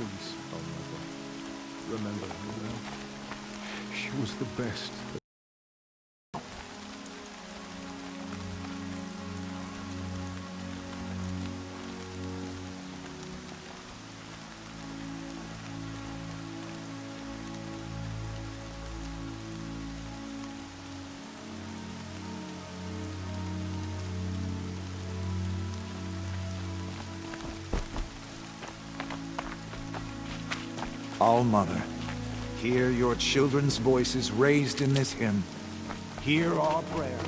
Please, oh mother, remember her well. She was the best. All-Mother, hear your children's voices raised in this hymn. Hear our prayer.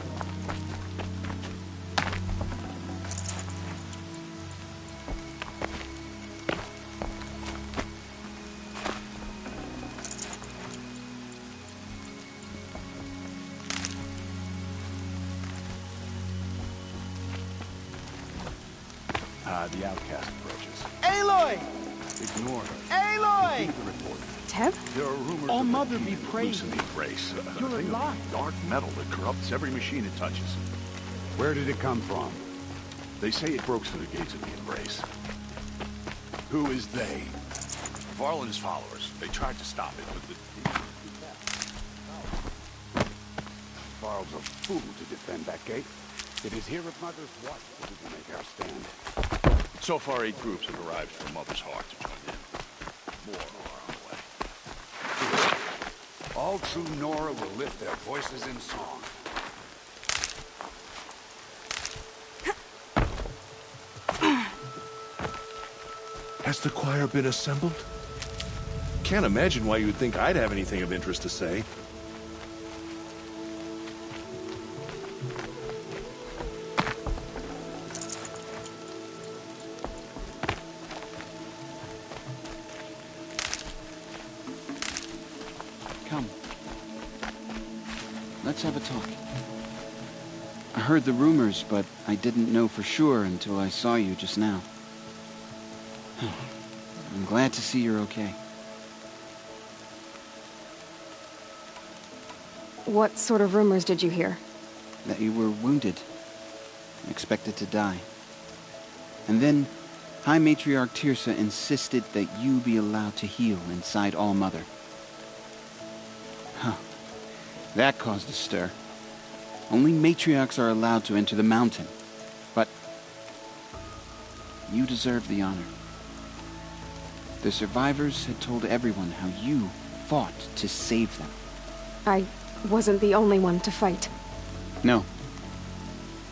The outcast approaches. Aloy! Ignore her. Aloy! Continue the report. Teb? There are rumors All of Mother a be key praised. loose in the Embrace. A You're thing of alive. dark metal that corrupts every machine it touches. Where did it come from? They say it broke through the gates of the Embrace. Who is they? Varl and his followers. They tried to stop it, but Varl's a fool to defend that gate. It is here at Mother's Watch that we can make our stand. so far 8 groups have arrived from Mother's Heart to join in. More are on the way. All true Nora will lift their voices in song. Has the choir been assembled? Can't imagine why you would think I'd have anything of interest to say. Come. Let's have a talk. I heard the rumors, but I didn't know for sure until I saw you just now. I'm glad to see you're okay. What sort of rumors did you hear? That you were wounded. Expected to die. And then, High Matriarch Teersa insisted that you be allowed to heal inside All-Mother. Huh. That caused a stir. Only matriarchs are allowed to enter the mountain. But you deserve the honor. The survivors had told everyone how you fought to save them. I wasn't the only one to fight. No.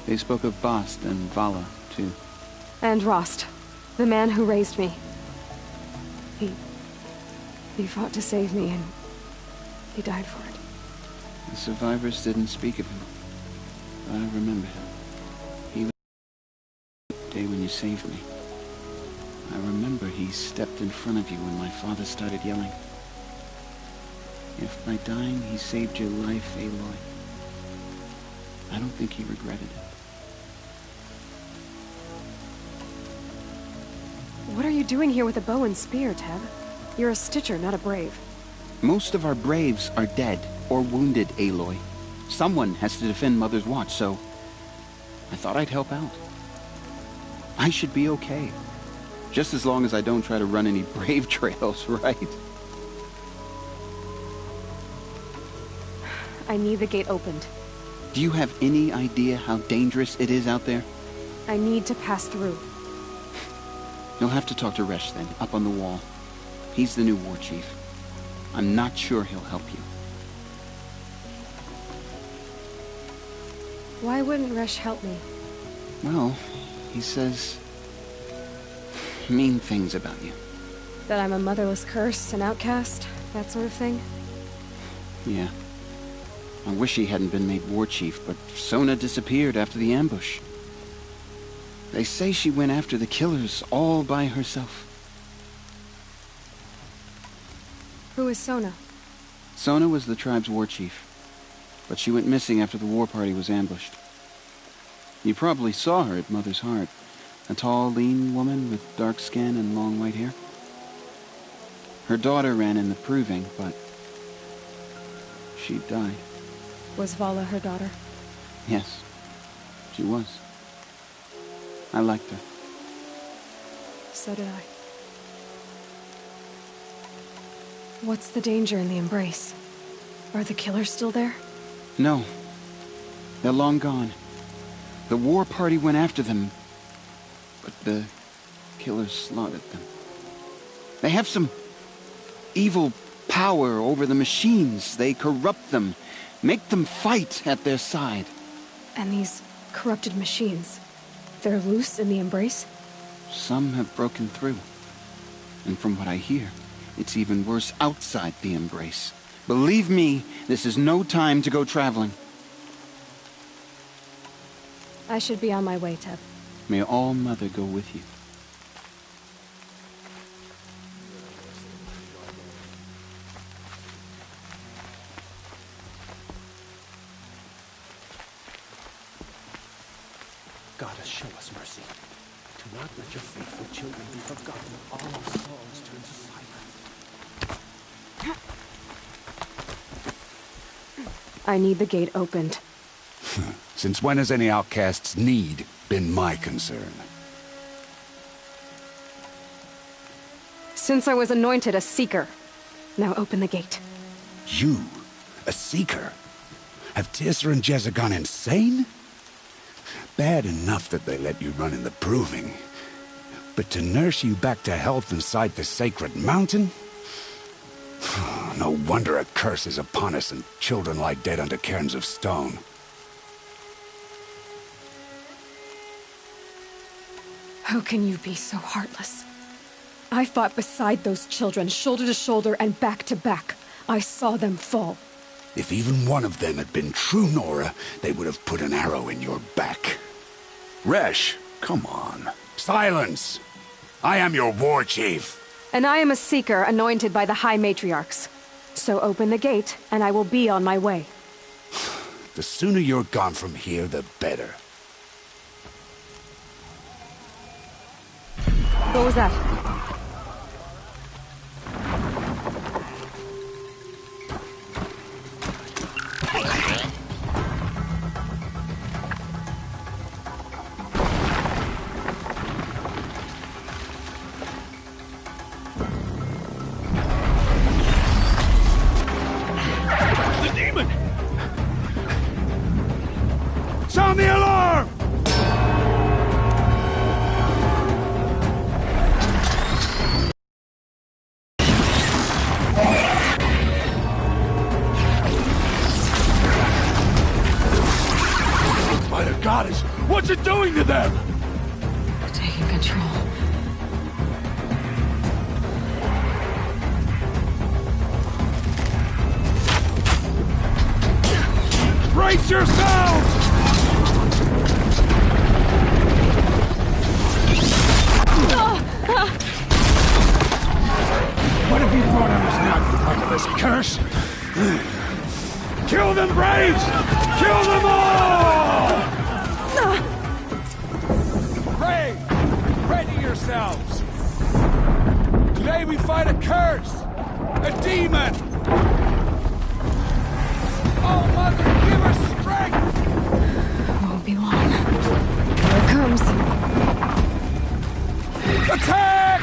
They spoke of Bast and Vala, too. And Rost, the man who raised me. He fought to save me, and he died for it. The survivors didn't speak of him. But I remember him. He was the day when you saved me. I remember he stepped in front of you when my father started yelling. If by dying he saved your life, Aloy, I don't think he regretted it. What are you doing here with a bow and spear, Teb? You're a Stitcher, not a Brave. Most of our Braves are dead or wounded, Aloy. Someone has to defend Mother's Watch, so I thought I'd help out. I should be okay. Just as long as I don't try to run any Brave trails, right? I need the gate opened. Do you have any idea how dangerous it is out there? I need to pass through. You'll have to talk to Resh then, up on the wall. He's the new war chief. I'm not sure he'll help you. Why wouldn't Resh help me? Well, he says mean things about you. That I'm a motherless curse, an outcast, that sort of thing? Yeah. I wish he hadn't been made war chief, but Sona disappeared after the ambush. They say she went after the killers all by herself. Who is Sona? Sona was the tribe's war chief, but she went missing after the war party was ambushed. You probably saw her at Mother's Heart. A tall, lean woman with dark skin and long white hair. Her daughter ran in the proving, but she died. Was Vala her daughter? Yes, she was. I liked her. So did I. What's the danger in the Embrace? Are the killers still there? No. They're long gone. The war party went after them, but the killers slaughtered them. They have some evil power over the machines. They corrupt them, make them fight at their side. And these corrupted machines, they're loose in the Embrace? Some have broken through. And from what I hear, it's even worse outside the Embrace. Believe me, this is no time to go traveling. I should be on my way, Teb. May All-Mother go with you. Goddess, show us mercy. Do not let your faithful children be forgotten. All our songs turn to silence. I need the gate opened. Since when has any outcast's need been my concern? Since I was anointed a Seeker. Now open the gate. You, a Seeker? Have Teersa and Jezza gone insane? Bad enough that they let you run in the Proving. But to nurse you back to health inside the sacred mountain? No wonder a curse is upon us and children lie dead under cairns of stone. How can you be so heartless? I fought beside those children, shoulder to shoulder and back to back. I saw them fall. If even one of them had been true Nora, they would have put an arrow in your back. Resh, come on. Silence! I am your war chief. And I am a Seeker anointed by the High Matriarchs. So open the gate, and I will be on my way. The sooner you're gone from here, the better. What was that? The demon! Sound the alarm! By the goddess, what's it doing to them? Taking control. Brace yourselves! What have you brought on us now, you motherless curse? Kill them, Braves! Kill them all! Ready yourselves! Today we fight a curse! A demon! Oh, Mother, give her strength! Won't be long. Here it comes. Attack!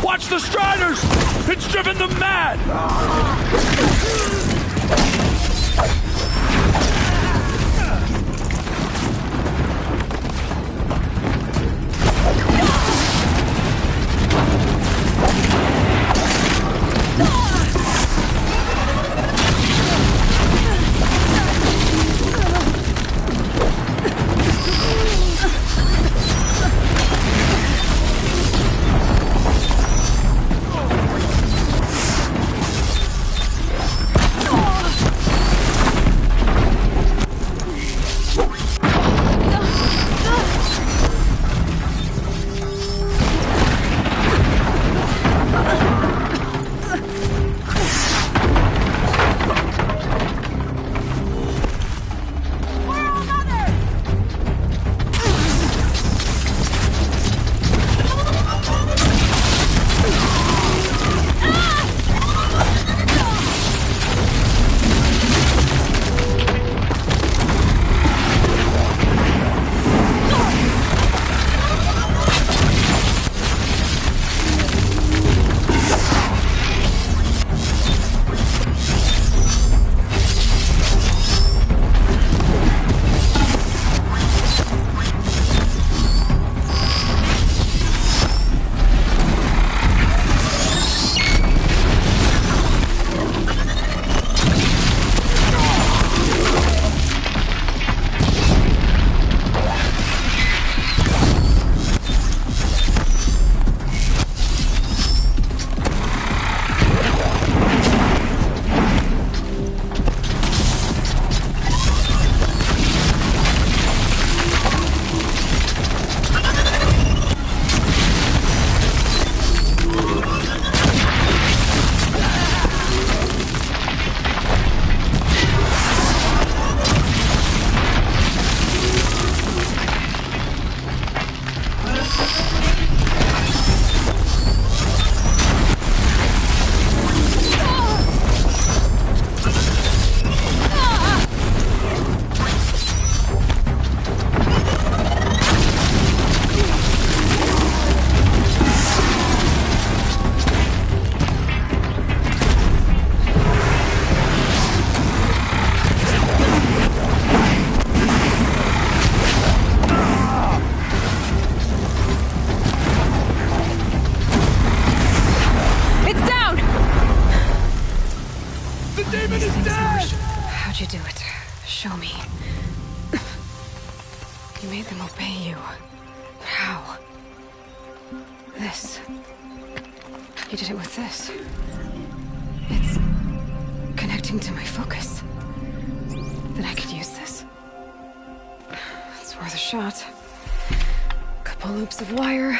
Watch the Striders! It's driven them mad! this. You did it with this. It's connecting to my focus. Then I could use this. It's worth a shot. Couple loops of wire.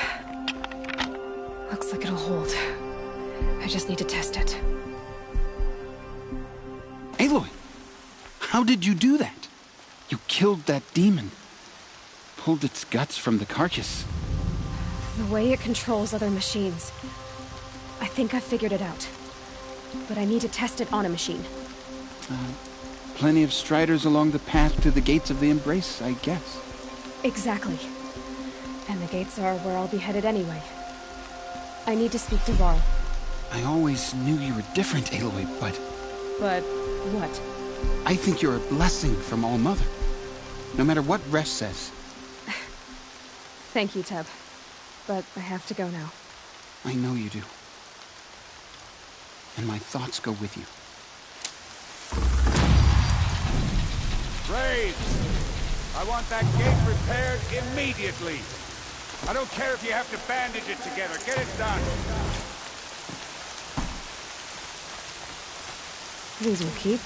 Looks like it'll hold. I just need to test it. Aloy, how did you do that? You killed that demon. Pulled its guts from the carcass. The way it controls other machines. I think I figured it out. But I need to test it on a machine. Plenty of striders along the path to the gates of the Embrace, I guess. Exactly. And the gates are where I'll be headed anyway. I need to speak to Varl. I always knew you were different, Aloy, but... But what? I think you're a blessing from All Mother. No matter what Resh says. Thank you, Teb. But I have to go now. I know you do. And my thoughts go with you. Graves! I want that gate repaired immediately. I don't care if you have to bandage it together. Get it done. These will keep.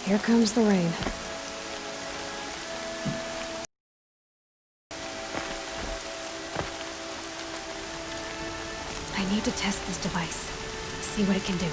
Here comes the rain. I need to test this device. See what it can do.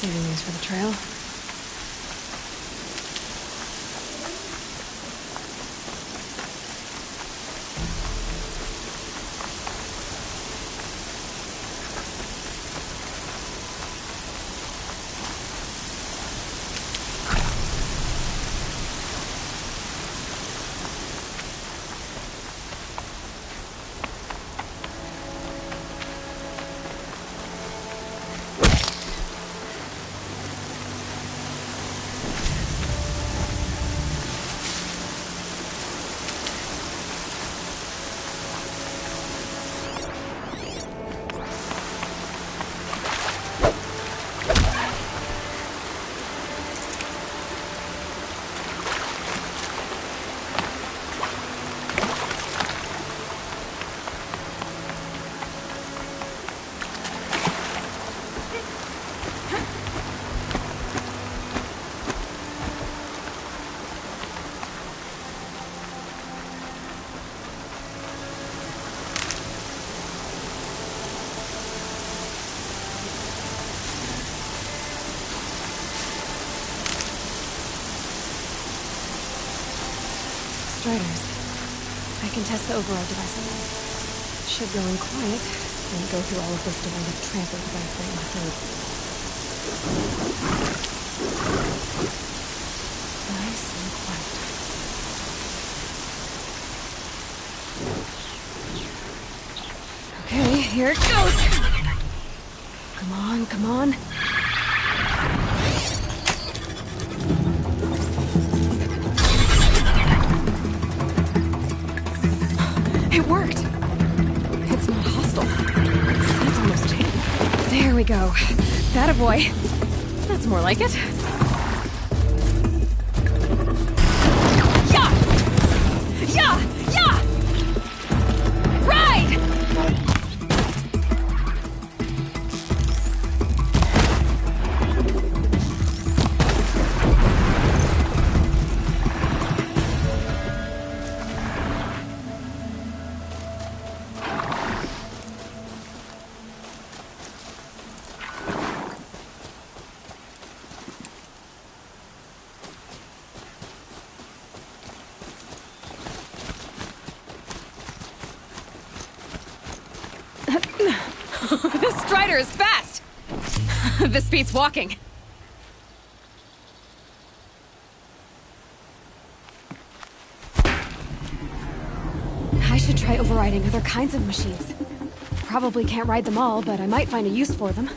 Saving these for the trail. Striders. I can test the override device on them. Should go in quiet, and go through all of this to wind up trampled by a flame third. Nice and quiet. Okay, here it goes! Come on, come on. It worked! It's not hostile. It's almost tame. There we go. That a boy. That's more like it. Yeah! Yeah! Yeah! Ride! This Strider is fast! This beats walking. I should try overriding other kinds of machines. Probably can't ride them all, but I might find a use for them.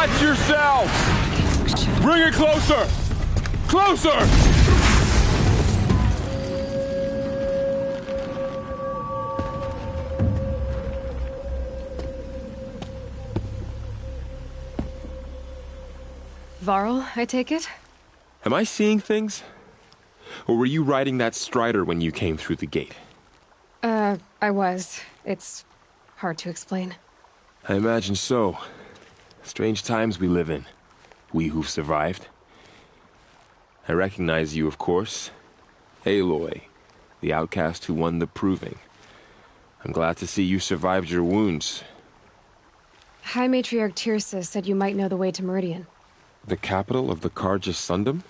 Watch yourself! Bring it closer! Closer! Varl, I take it? Am I seeing things? Or were you riding that Strider when you came through the gate? I was. It's hard to explain. I imagine so. Strange times we live in. We who've survived. I recognize you, of course. Aloy, the outcast who won the Proving. I'm glad to see you survived your wounds. High Matriarch Tirsa said you might know the way to Meridian. The capital of the Carja Sundom?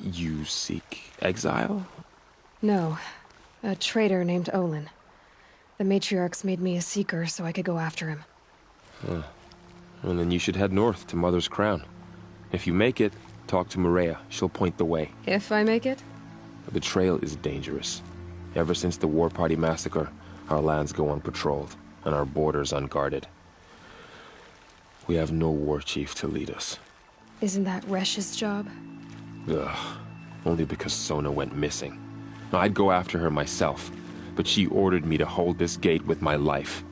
You seek exile? No. A traitor named Olin. The Matriarchs made me a seeker so I could go after him. Well, then you should head north to Mother's Crown. If you make it, talk to Maria. She'll point the way. If I make it? The trail is dangerous. Ever since the War Party massacre, our lands go unpatrolled, and our borders unguarded. We have no war chief to lead us. Isn't that Resh's job? Ugh. Only because Sona went missing. I'd go after her myself, but she ordered me to hold this gate with my life.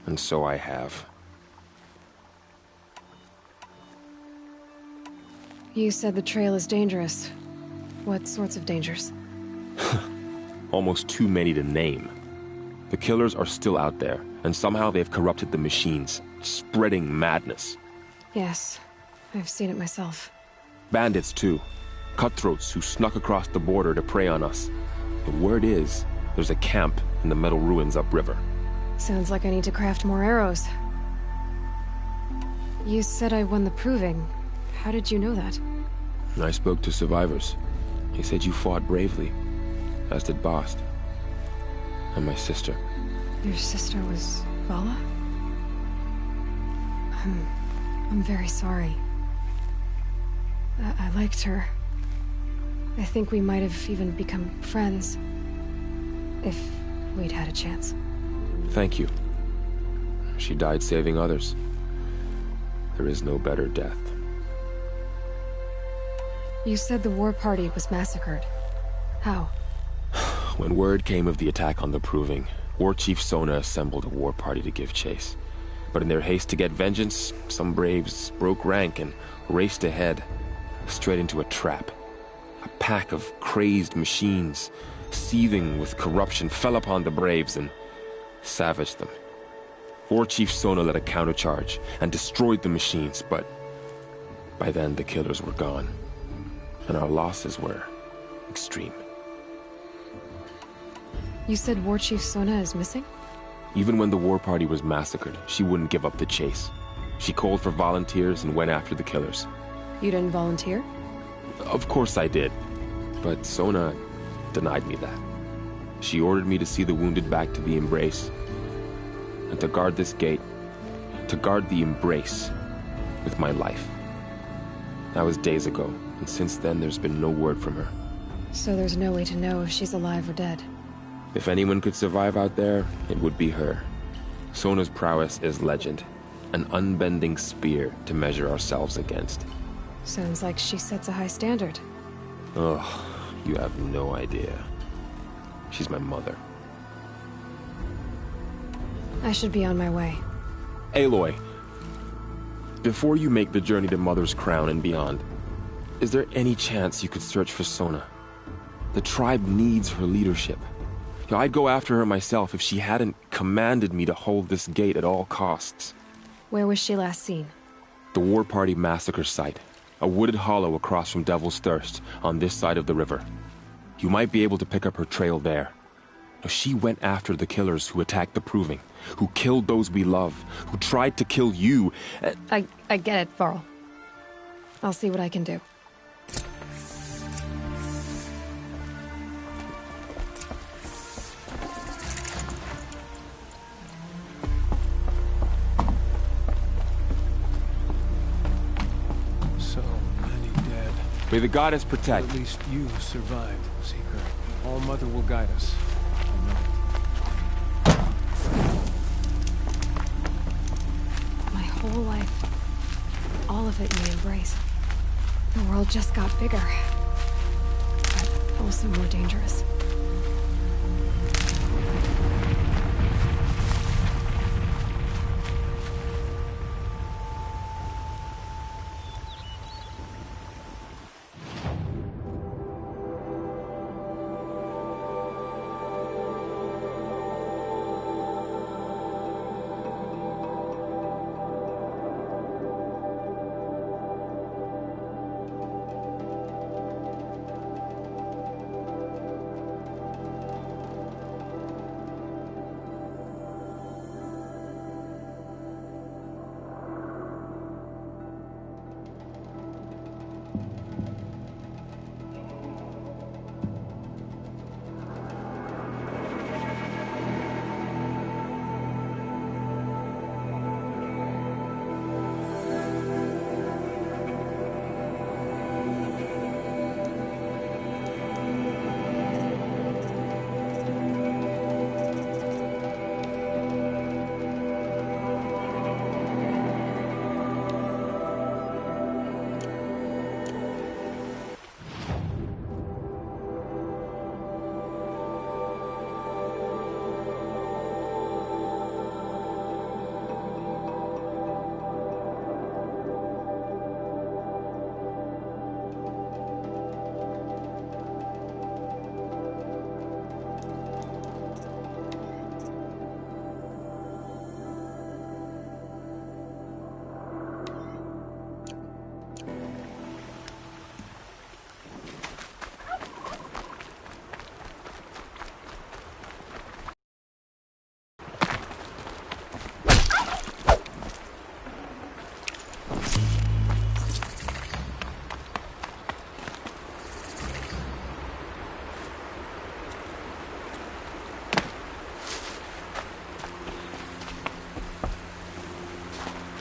And so I have. You said the trail is dangerous. What sorts of dangers? Almost too many to name. The killers are still out there, and somehow they've corrupted the machines, spreading madness. Yes, I've seen it myself. Bandits, too. Cutthroats who snuck across the border to prey on us. The word is, there's a camp in the metal ruins upriver. Sounds like I need to craft more arrows. You said I won the Proving. How did you know that? I spoke to survivors. He said you fought bravely, as did Bast. And my sister. Your sister was Vala? I'm very sorry. I liked her. I think we might have even become friends. If we'd had a chance. Thank you. She died saving others. There is no better death. You said the war party was massacred. How? When word came of the attack on the Proving, War Chief Sona assembled a war party to give chase. But in their haste to get vengeance, some braves broke rank and raced ahead, straight into a trap. A pack of crazed machines, seething with corruption, fell upon the braves and savaged them. War Chief Sona led a countercharge and destroyed the machines, but by then the killers were gone, and our losses were extreme. You said War Chief Sona is missing? Even when the war party was massacred, she wouldn't give up the chase. She called for volunteers and went after the killers. You didn't volunteer? Of course I did, but Sona denied me that. She ordered me to see the wounded back to the Embrace, and to guard this gate, to guard the Embrace with my life. That was days ago, and since then there's been no word from her. So there's no way to know if she's alive or dead. If anyone could survive out there, it would be her. Sona's prowess is legend, an unbending spear to measure ourselves against. Sounds like she sets a high standard. Oh, you have no idea. She's my mother. I should be on my way. Aloy, before you make the journey to Mother's Crown and beyond, is there any chance you could search for Sona? The tribe needs her leadership. I'd go after her myself if she hadn't commanded me to hold this gate at all costs. Where was she last seen? The War Party massacre site. A wooded hollow across from Devil's Thirst, on this side of the river. You might be able to pick up her trail there. She went after the killers who attacked the Proving, who killed those we love, who tried to kill you. I get it, Varl. I'll see what I can do. So many dead. May the goddess protect. At least you survived, Seeker. All Mother will guide us. My whole life, profit in the embrace. The world just got bigger, but also more dangerous.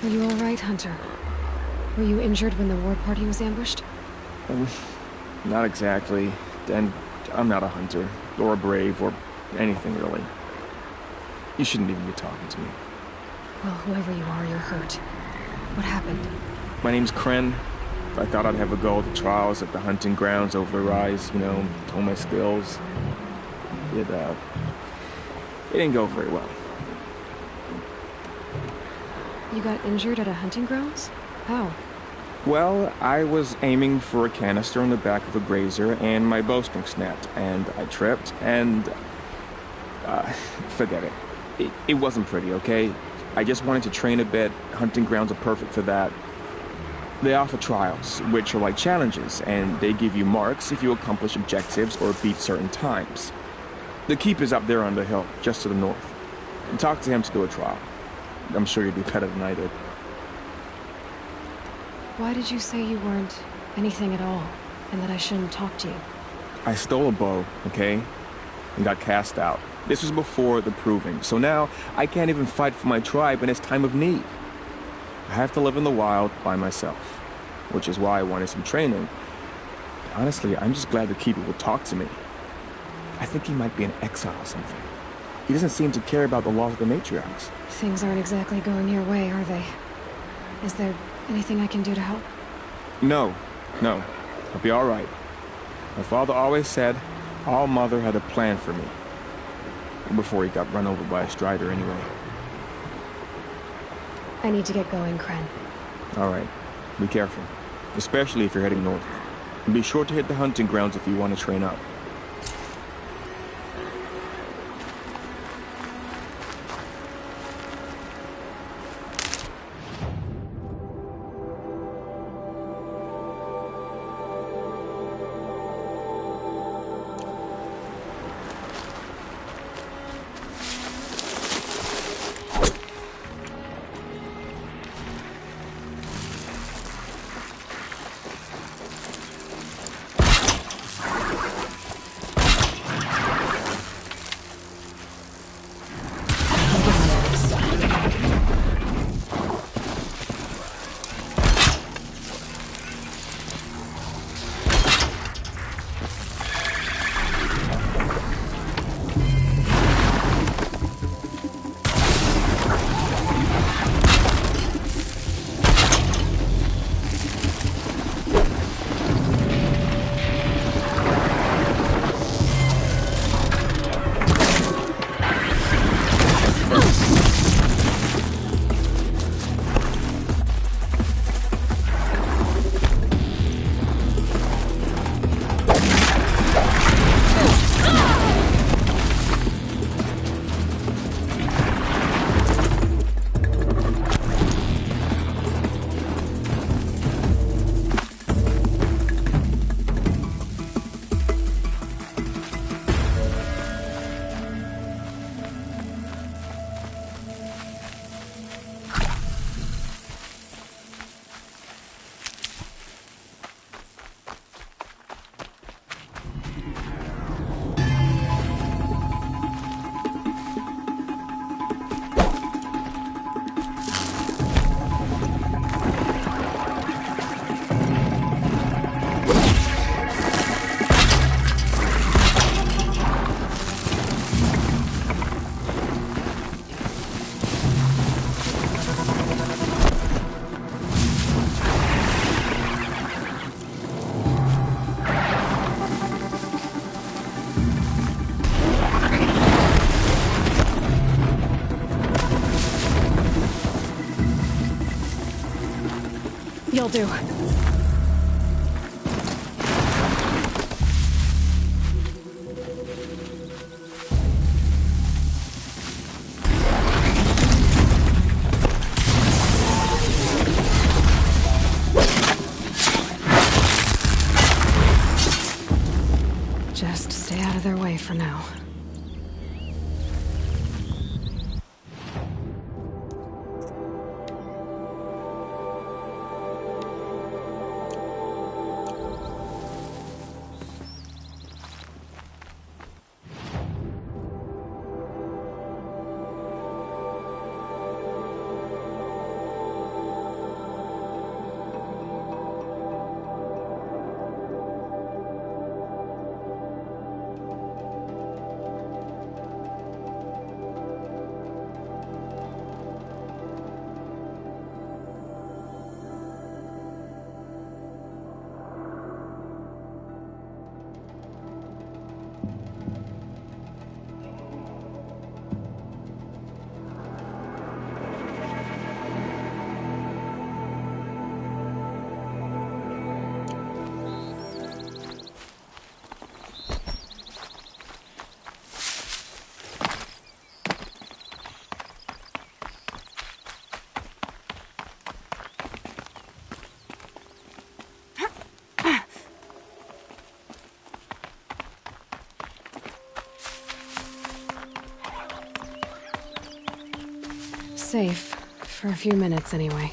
Are you all right, Hunter? Were you injured when the war party was ambushed? Not exactly. And I'm not a hunter, or a brave, or anything really. You shouldn't even be talking to me. Well, whoever you are, you're hurt. What happened? My name's Kren. I thought I'd have a go at the trials at the hunting grounds over the rise, you know, hone my skills. It didn't go very well. You got injured at a hunting grounds? How? Well, I was aiming for a canister on the back of a grazer, and my bowstring snapped, and I tripped, and... forget it. It wasn't pretty, okay? I just wanted to train a bit. Hunting grounds are perfect for that. They offer trials, which are like challenges, and they give you marks if you accomplish objectives or beat certain times. The keep is up there on the hill, just to the north. Talk to him to do a trial. I'm sure you'd do better than I did. Why did you say you weren't anything at all, and that I shouldn't talk to you? I stole a bow, okay? And got cast out. This was before the proving, so now I can't even fight for my tribe in its time of need. I have to live in the wild by myself, which is why I wanted some training. Honestly, I'm just glad the Keeper would talk to me. I think he might be in exile or something. He doesn't seem to care about the laws of the matriarchs. Things aren't exactly going your way, are they? Is there anything I can do to help? No. I'll be all right. My father always said All Mother had a plan for me. Before he got run over by a strider anyway. I need to get going, Kren. All right. Be careful. Especially if you're heading north. And be sure to hit the hunting grounds if you want to train up. You'll do. Just stay out of their way for now. Safe. For a few minutes, anyway.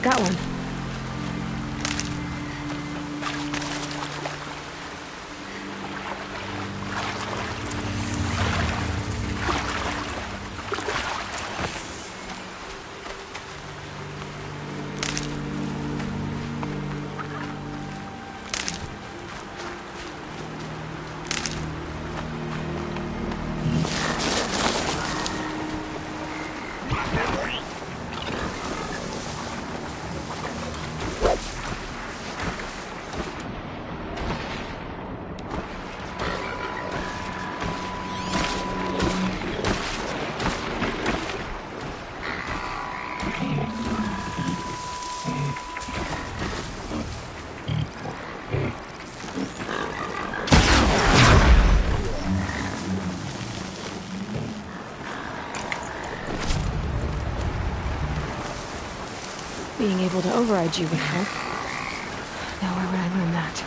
Got one. Being able to override you would help. Now where would I learn that?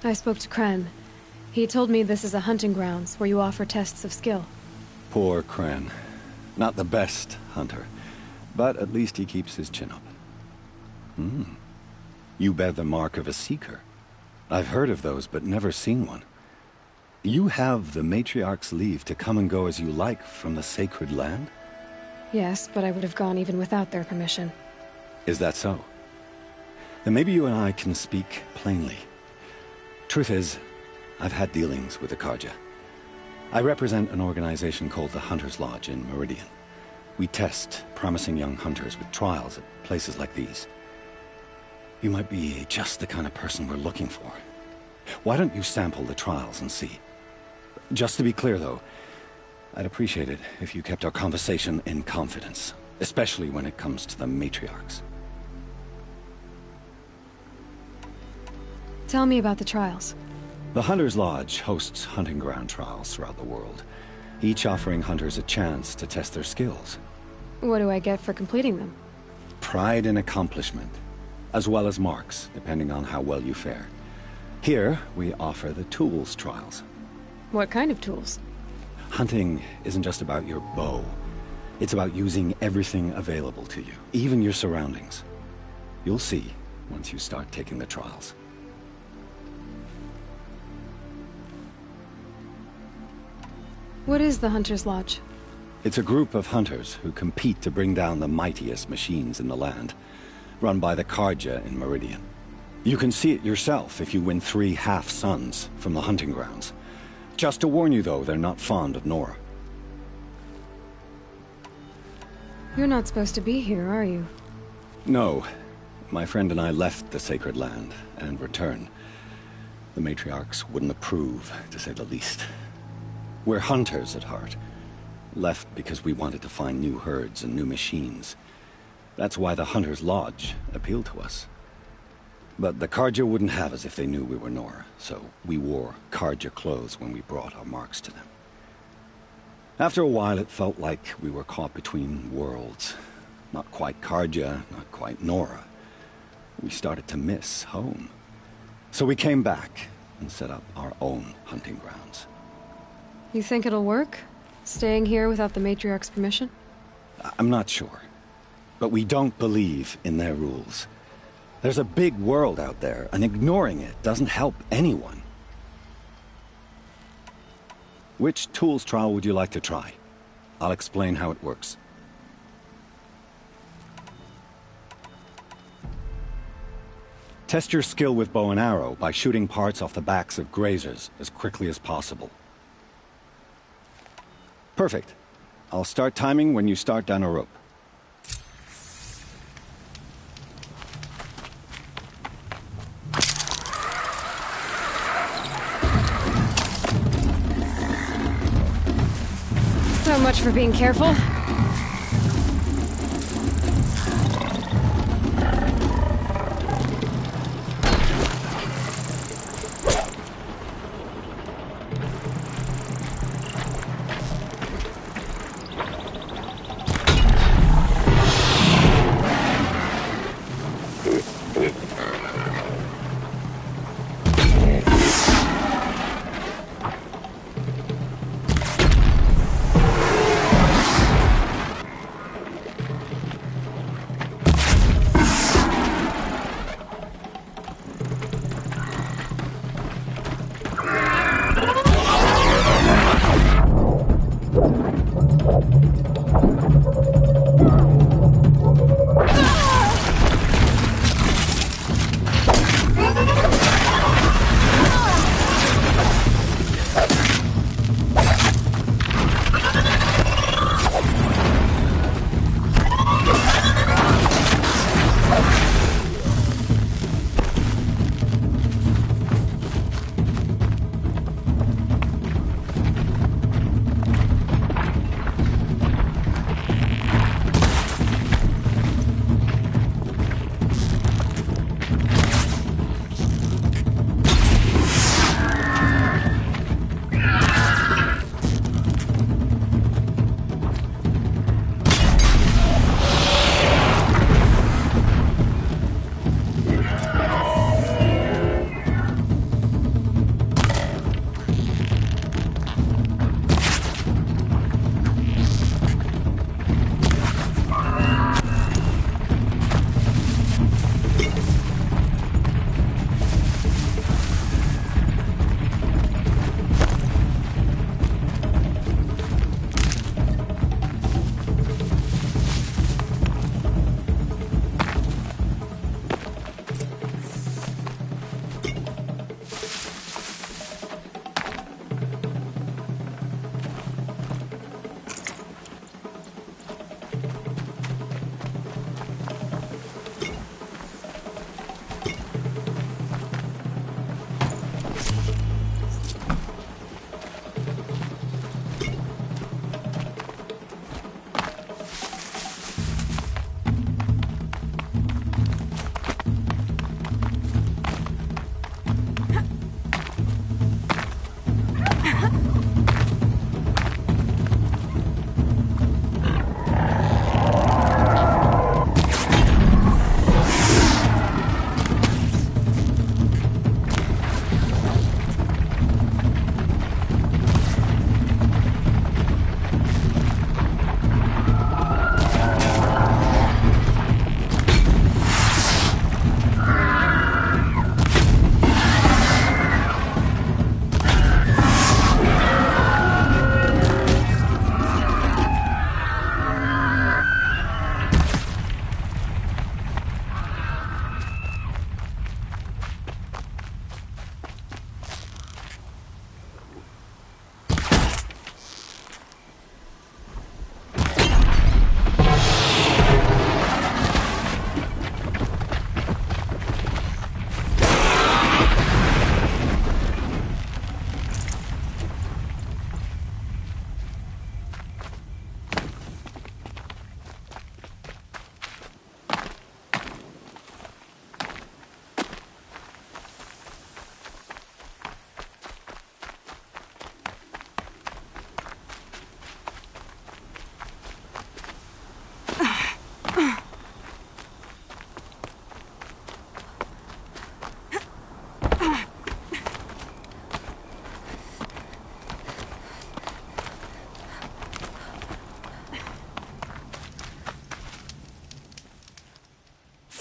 I spoke to Kren. He told me this is a hunting grounds where you offer tests of skill. Poor Kren. Not the best hunter, but at least he keeps his chin up. You bear the mark of a seeker. I've heard of those, but never seen one. You have the Matriarch's leave to come and go as you like from the sacred land? Yes, but I would have gone even without their permission. Is that so? Then maybe you and I can speak plainly. Truth is, I've had dealings with the Carja. I represent an organization called the Hunter's Lodge in Meridian. We test promising young hunters with trials at places like these. You might be just the kind of person we're looking for. Why don't you sample the trials and see? Just to be clear, though, I'd appreciate it if you kept our conversation in confidence, especially when it comes to the matriarchs. Tell me about the trials. The Hunter's Lodge hosts hunting ground trials throughout the world, each offering hunters a chance to test their skills. What do I get for completing them? Pride in accomplishment, as well as marks, depending on how well you fare. Here, we offer the tools trials. What kind of tools? Hunting isn't just about your bow. It's about using everything available to you, even your surroundings. You'll see once you start taking the trials. What is the Hunter's Lodge? It's a group of hunters who compete to bring down the mightiest machines in the land, run by the Carja in Meridian. You can see it yourself if you win 3 half-suns from the hunting grounds. Just to warn you, though, they're not fond of Nora. You're not supposed to be here, are you? No. My friend and I left the sacred land and returned. The matriarchs wouldn't approve, to say the least. We're hunters at heart. Left because we wanted to find new herds and new machines. That's why the Hunter's Lodge appealed to us. But the Carja wouldn't have us if they knew we were Nora, so we wore Carja clothes when we brought our marks to them. After a while, it felt like we were caught between worlds. Not quite Carja, not quite Nora. We started to miss home. So we came back and set up our own hunting grounds. You think it'll work? Staying here without the Matriarch's permission? I'm not sure. But we don't believe in their rules. There's a big world out there, and ignoring it doesn't help anyone. Which tools trial would you like to try? I'll explain how it works. Test your skill with bow and arrow by shooting parts off the backs of grazers as quickly as possible. Perfect. I'll start timing when you start down a rope. So much for being careful.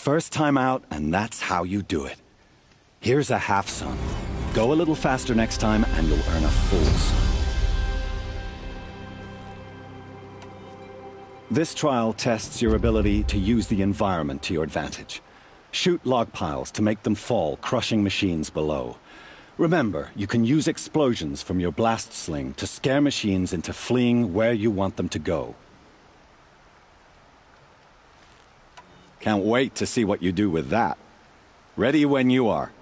First time out, and that's how you do it. Here's a half sun. Go a little faster next time, and you'll earn a full sun. This trial tests your ability to use the environment to your advantage. Shoot log piles to make them fall, crushing machines below. Remember, you can use explosions from your blast sling to scare machines into fleeing where you want them to go. Can't wait to see what you do with that. Ready when you are.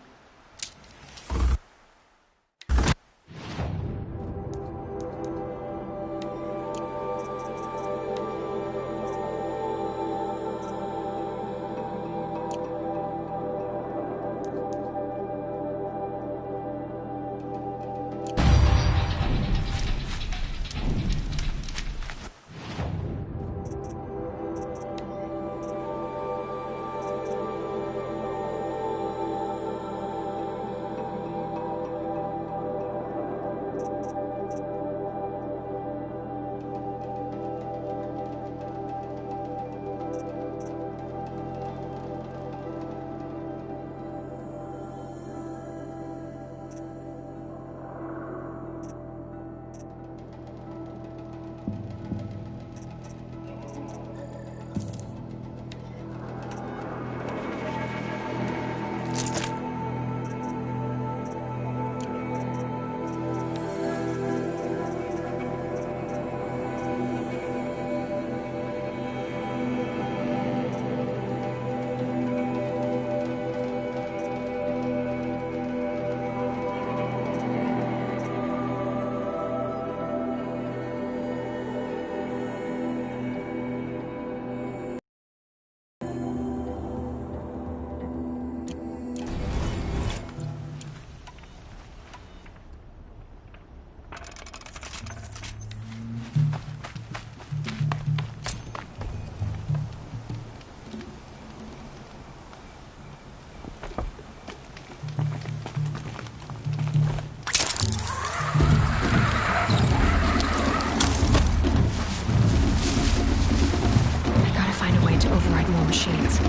Machines.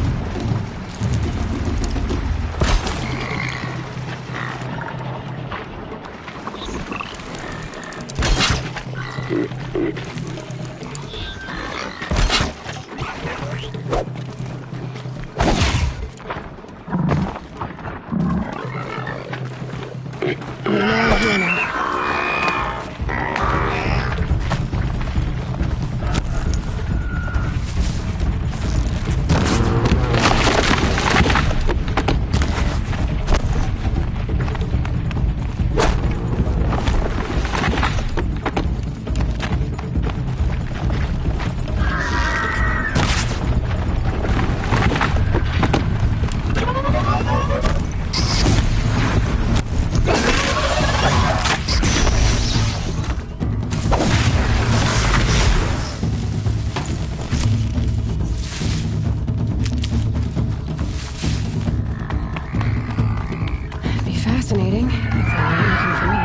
fascinating, if they weren't looking for me.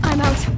I'm out.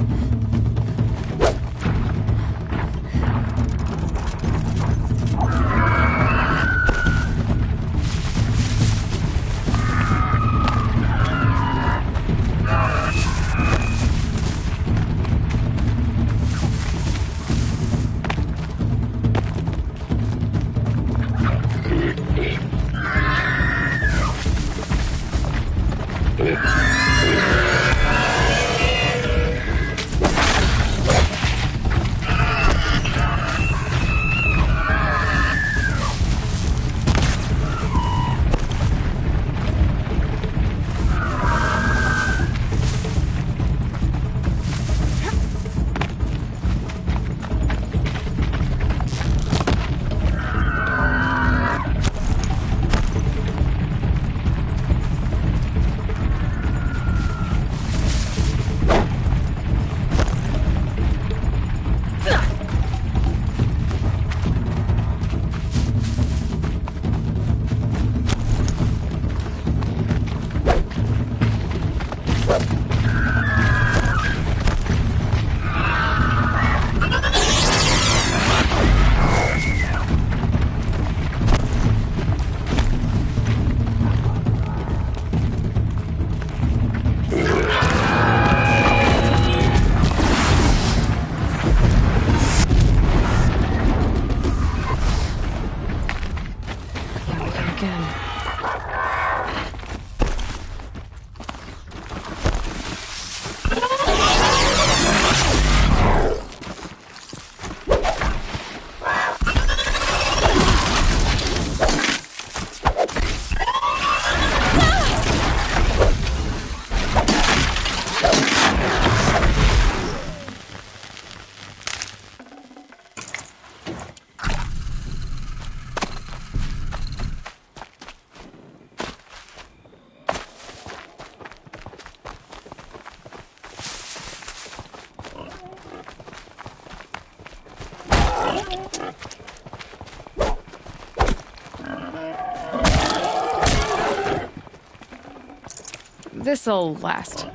This'll last.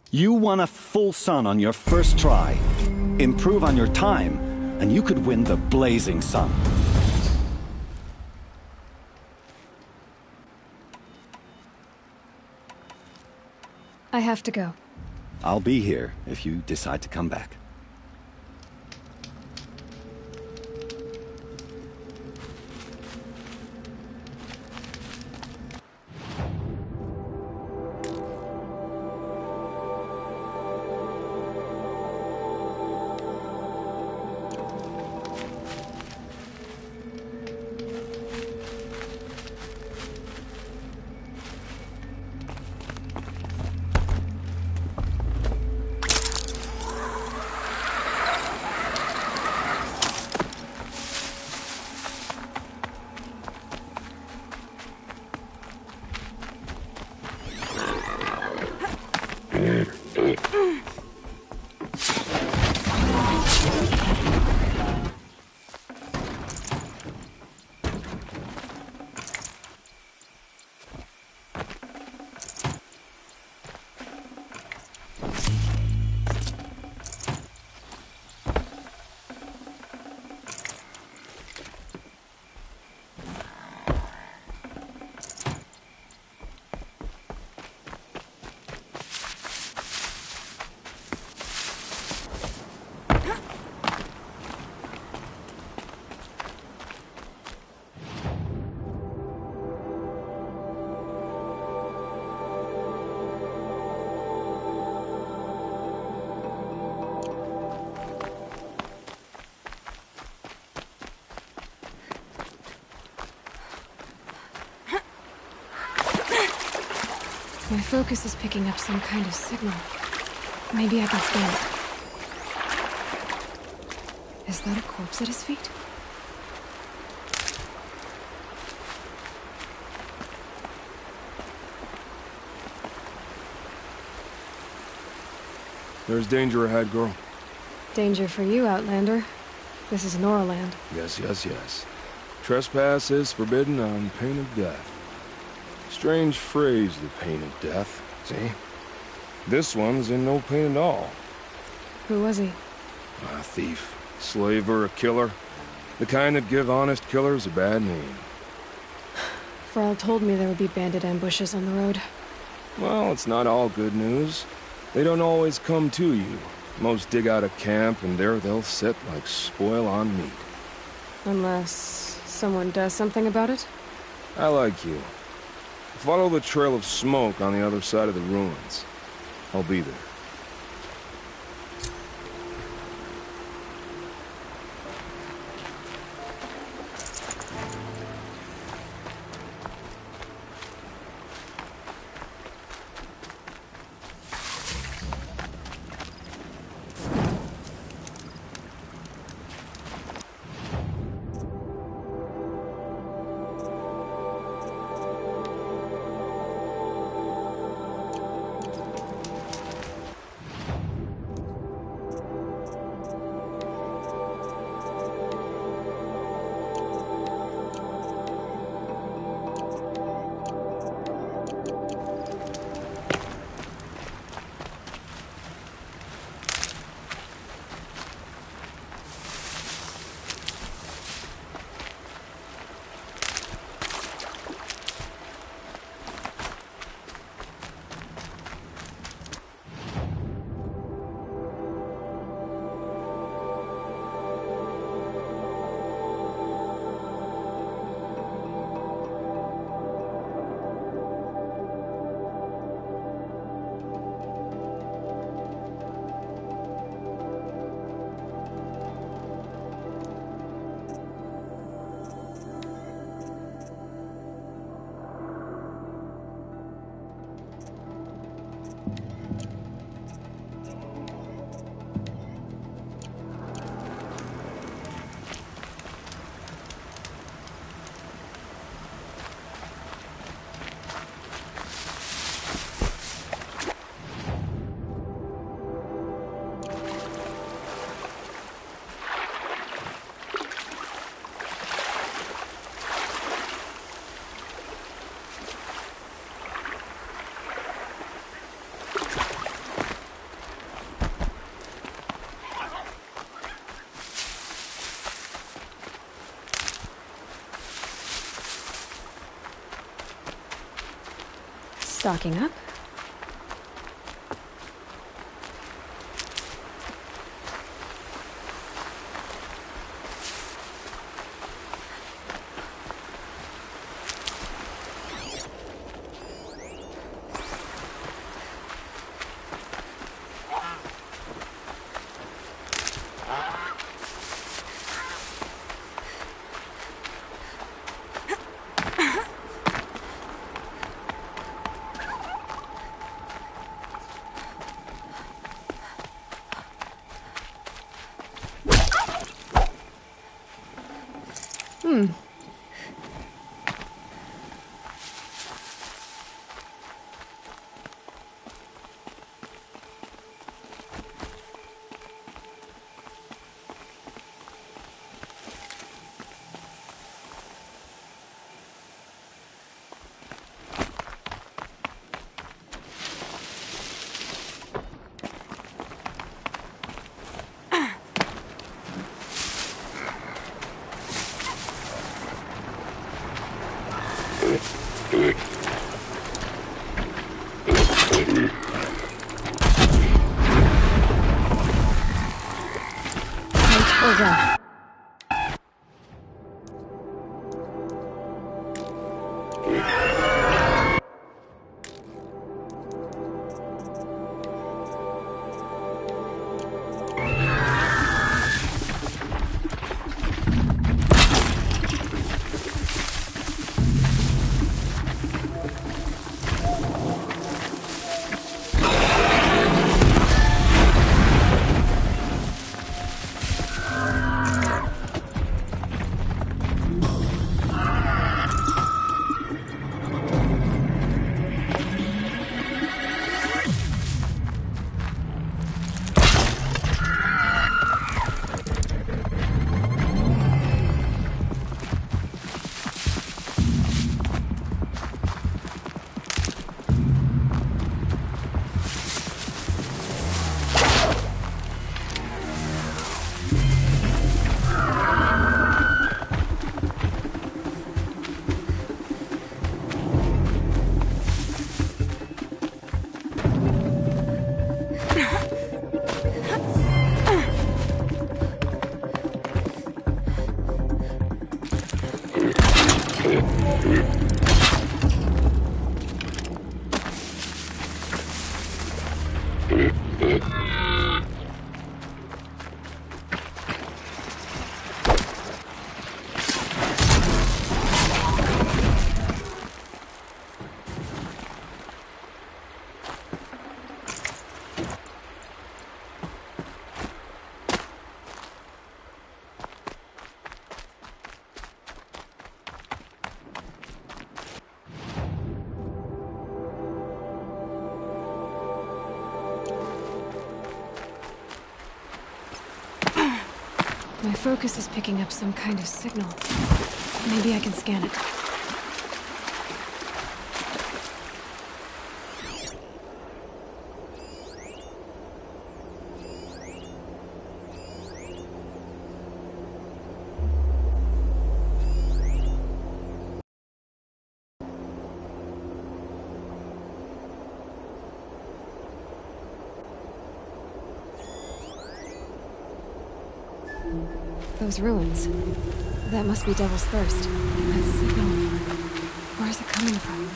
You won a full sun on your first try. Improve on your time, and you could win the Blazing Sun. I have to go. I'll be here if you decide to come back. My focus is picking up some kind of signal. Maybe I can scan it. Is that a corpse at his feet? There's danger ahead, girl. Danger for you, Outlander. This is Noraland. Yes, yes, yes. Trespass is forbidden on pain of death. Strange phrase, the pain of death. See? This one's in no pain at all. Who was he? A thief, slaver, a killer. The kind that give honest killers a bad name. Frall told me there would be bandit ambushes on the road. Well, it's not all good news. They don't always come to you. Most dig out a camp, and there they'll sit like spoil on meat. Unless someone does something about it? I like you. Follow the trail of smoke on the other side of the ruins. I'll be there. Stocking up? My focus is picking up some kind of signal. Maybe I can scan it. Those ruins. That must be Devil's Thirst. That signal. Where is it coming from?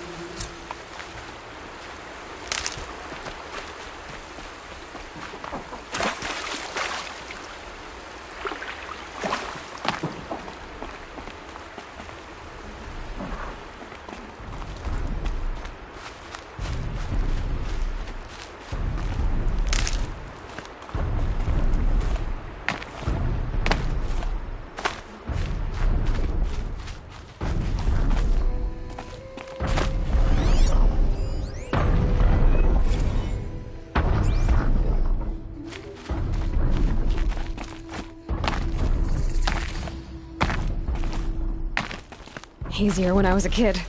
Easier when I was a kid.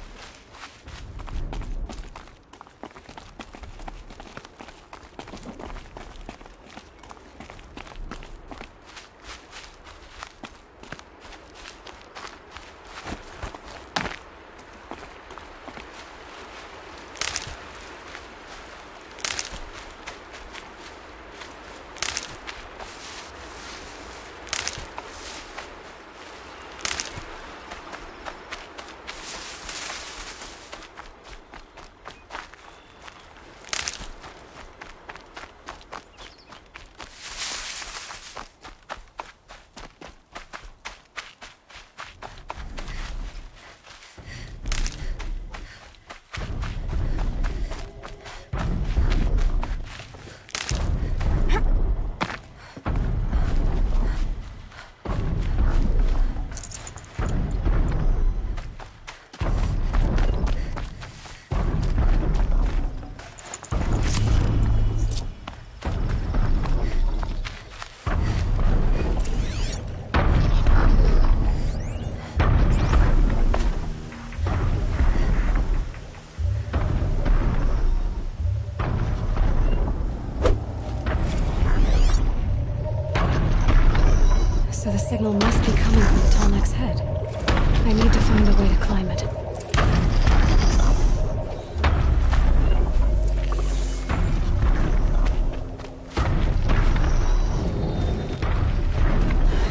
So the signal must be coming from the Tallneck's head. I need to find a way to climb it.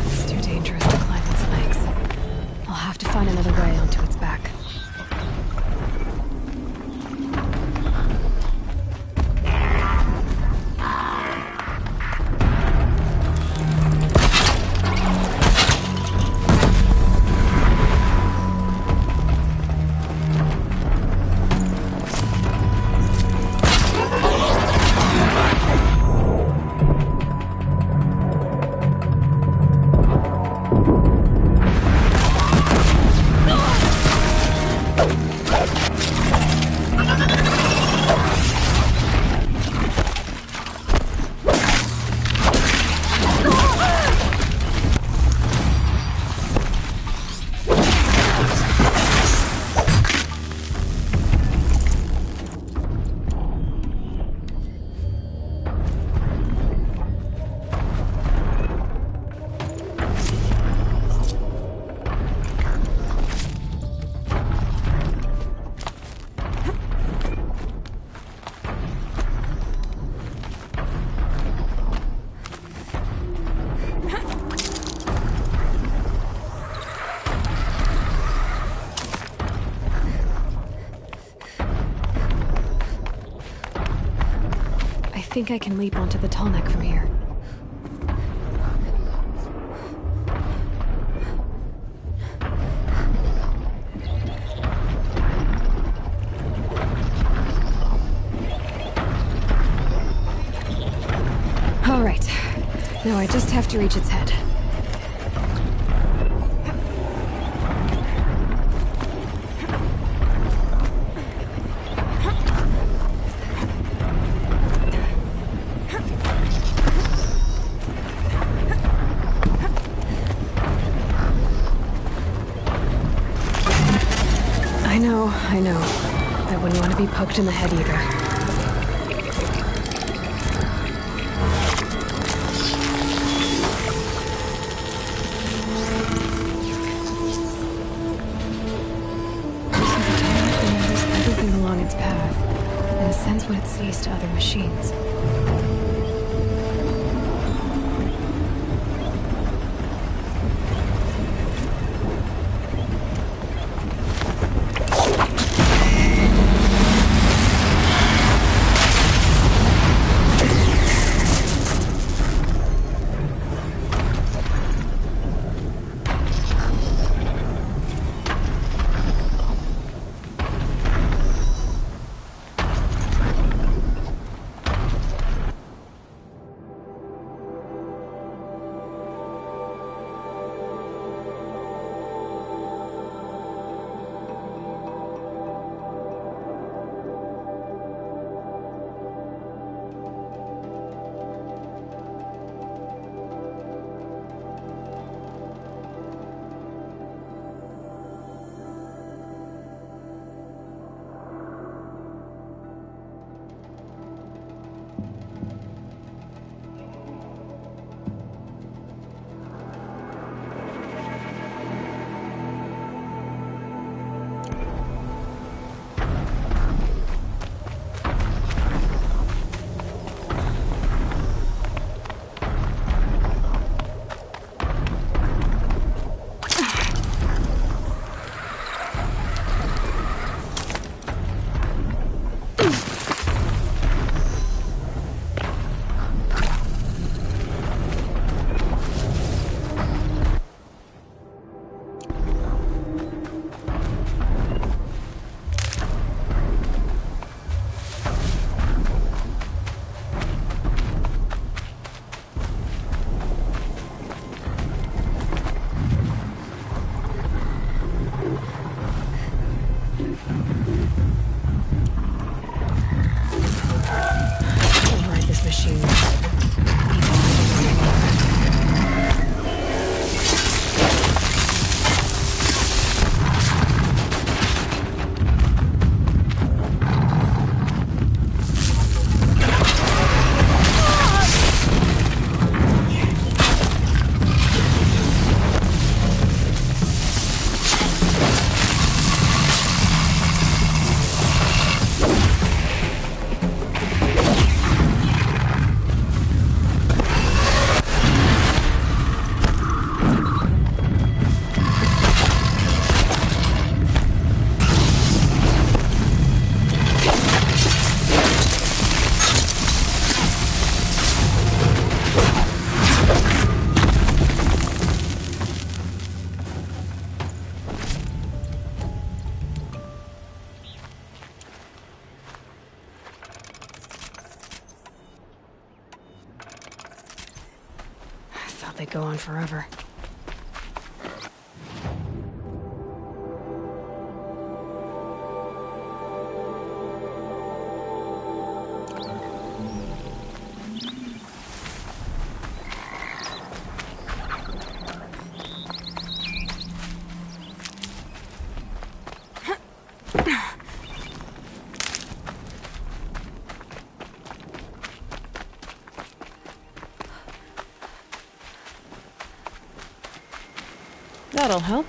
It's too dangerous to climb its legs. I'll have to find another way onto its back. think I can leap onto the tall neck from here. All right. Now I just have to reach its head. I know. I wouldn't want to be poked in the head either. Everything along its path, and sends what it sees to other machines. They go on forever. That'll help.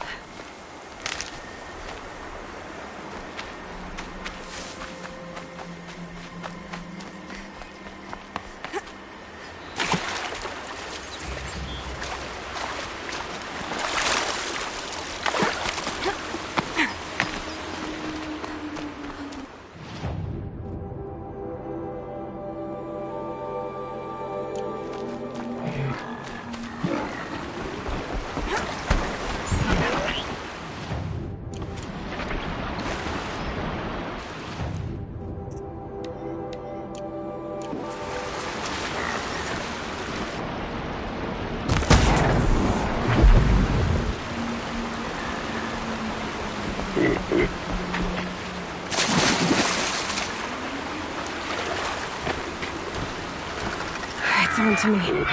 It's on to me.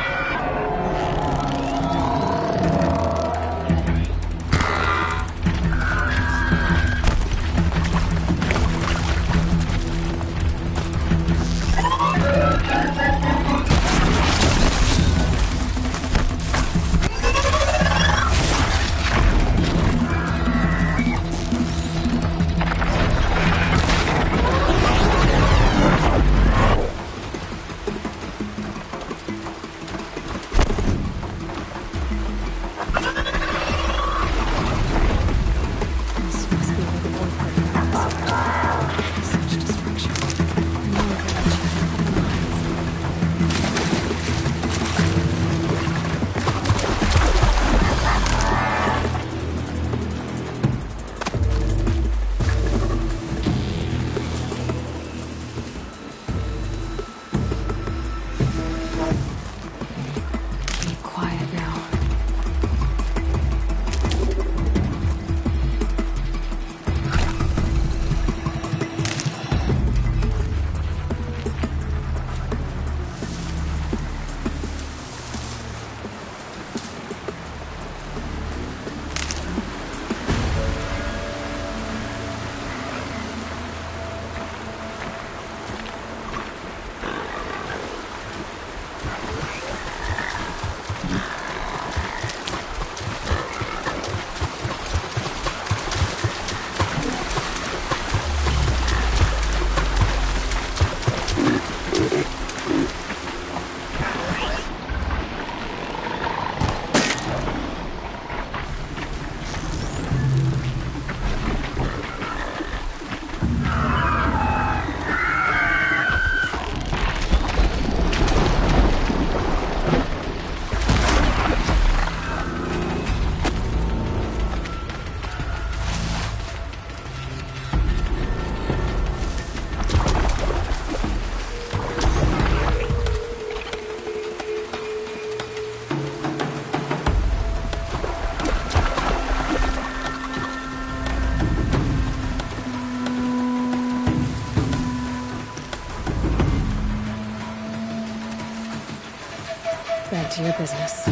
Back to your business.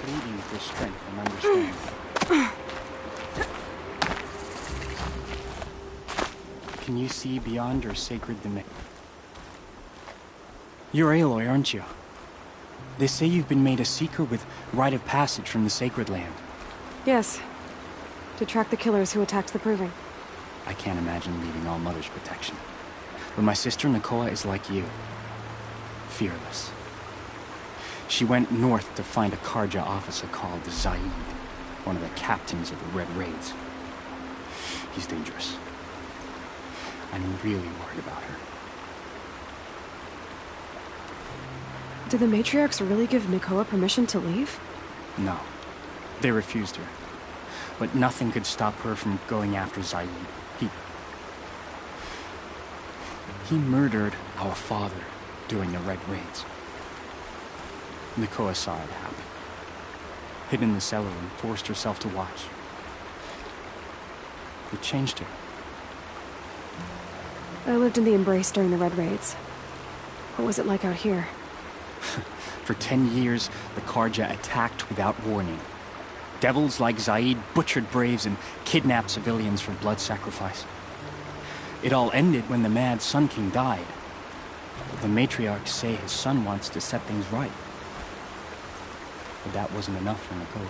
Pleading for strength and understanding. Can you see beyond your sacred domain? You're Aloy, aren't you? They say you've been made a seeker with rite of passage from the Sacred Land. Yes. To track the killers who attacked the Proving. I can't imagine leaving All Mother's protection. But my sister Nakoa is like you. Fearless. She went north to find a Karja officer called Zaid, one of the captains of the Red Raids. He's dangerous. I'm really worried about her. Did the Matriarchs really give Nakoa permission to leave? No. They refused her. But nothing could stop her from going after Zaid. He murdered our father during the Red Raids. Nakoa saw it happen. Hid in the cellar and forced herself to watch. It changed her. I lived in the Embrace during the Red Raids. What was it like out here? For 10 years, the Karja attacked without warning. Devils like Zaid butchered braves and kidnapped civilians for blood sacrifice. It all ended when the mad Sun King died. The matriarchs say his son wants to set things right. But that wasn't enough for Nakoa.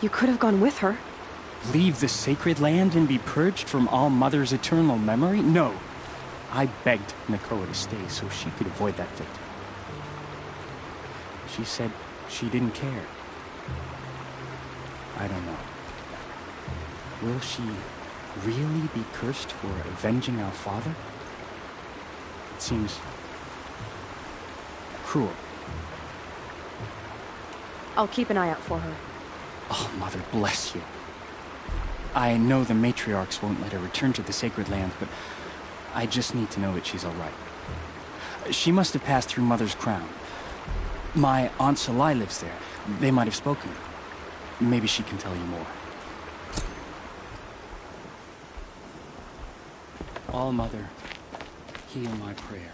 You could have gone with her. Leave the sacred land and be purged from All Mother's eternal memory? No. I begged Nakoa to stay so she could avoid that fate. She said she didn't care. I don't know. Will she really be cursed for avenging our father? It seems cruel. I'll keep an eye out for her. Oh, Mother bless you. I know the matriarchs won't let her return to the sacred land, but I just need to know that she's all right. She must have passed through Mother's crown. My Aunt Salai lives there. They might have spoken. Maybe she can tell you more. All Mother, hear my prayer.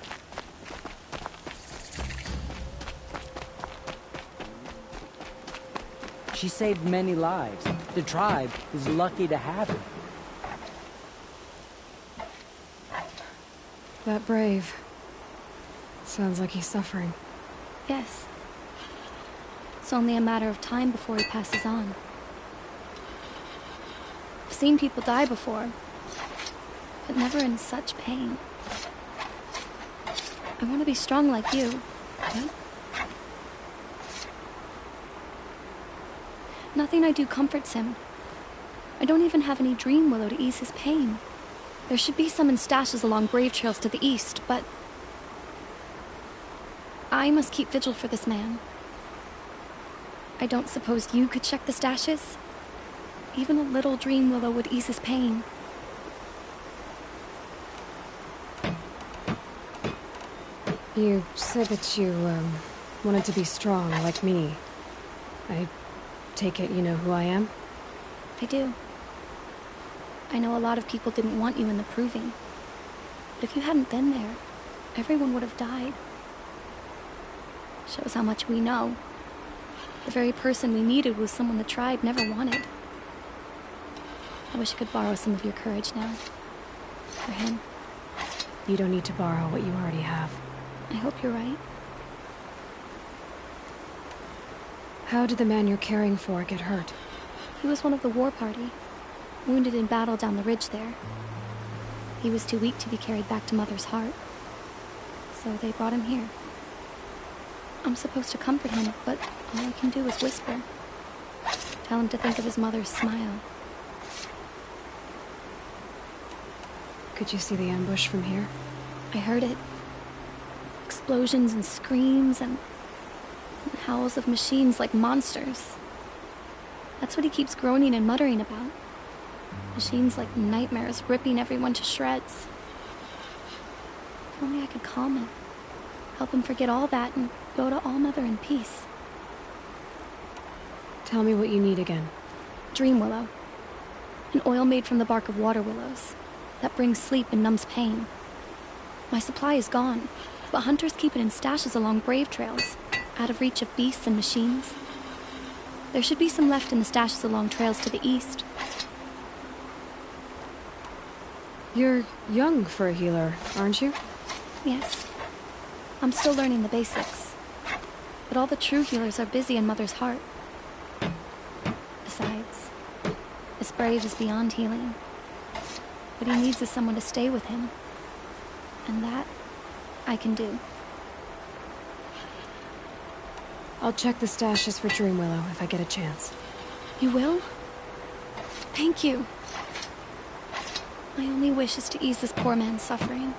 She saved many lives. The tribe is lucky to have her. That brave. Sounds like he's suffering. Yes. It's only a matter of time before he passes on. I've seen people die before, but never in such pain. I want to be strong like you, right? Nothing I do comforts him. I don't even have any dream willow to ease his pain. There should be some in stashes along brave trails to the east, but I must keep vigil for this man. I don't suppose you could check the stashes? Even a little dream willow would ease his pain. You said that you, wanted to be strong like me. I take it you know who I am? I do. I know a lot of people didn't want you in the Proving. But if you hadn't been there, everyone would have died. Shows how much we know. The very person we needed was someone the tribe never wanted. I wish I could borrow some of your courage now. For him. You don't need to borrow what you already have. I hope you're right. How did the man you're caring for get hurt? He was one of the war party, wounded in battle down the ridge there. He was too weak to be carried back to Mother's heart, so they brought him here. I'm supposed to comfort him, but all I can do is whisper. Tell him to think of his mother's smile. Could you see the ambush from here? I heard it. Explosions and screams and howls of machines like monsters. That's what he keeps groaning and muttering about. Machines like nightmares ripping everyone to shreds. If only I could calm him. Help him forget all that and go to All Mother in peace. Tell me what you need again. Dream willow. An oil made from the bark of water willows that brings sleep and numbs pain. My supply is gone, but hunters keep it in stashes along brave trails, out of reach of beasts and machines. There should be some left in the stashes along trails to the east. You're young for a healer, aren't you? Yes. I'm still learning the basics. But all the true healers are busy in Mother's heart. Besides, this brave is beyond healing. What he needs is someone to stay with him. And that, I can do. I'll check the stashes for Dream Willow if I get a chance. You will? Thank you. My only wish is to ease this poor man's suffering.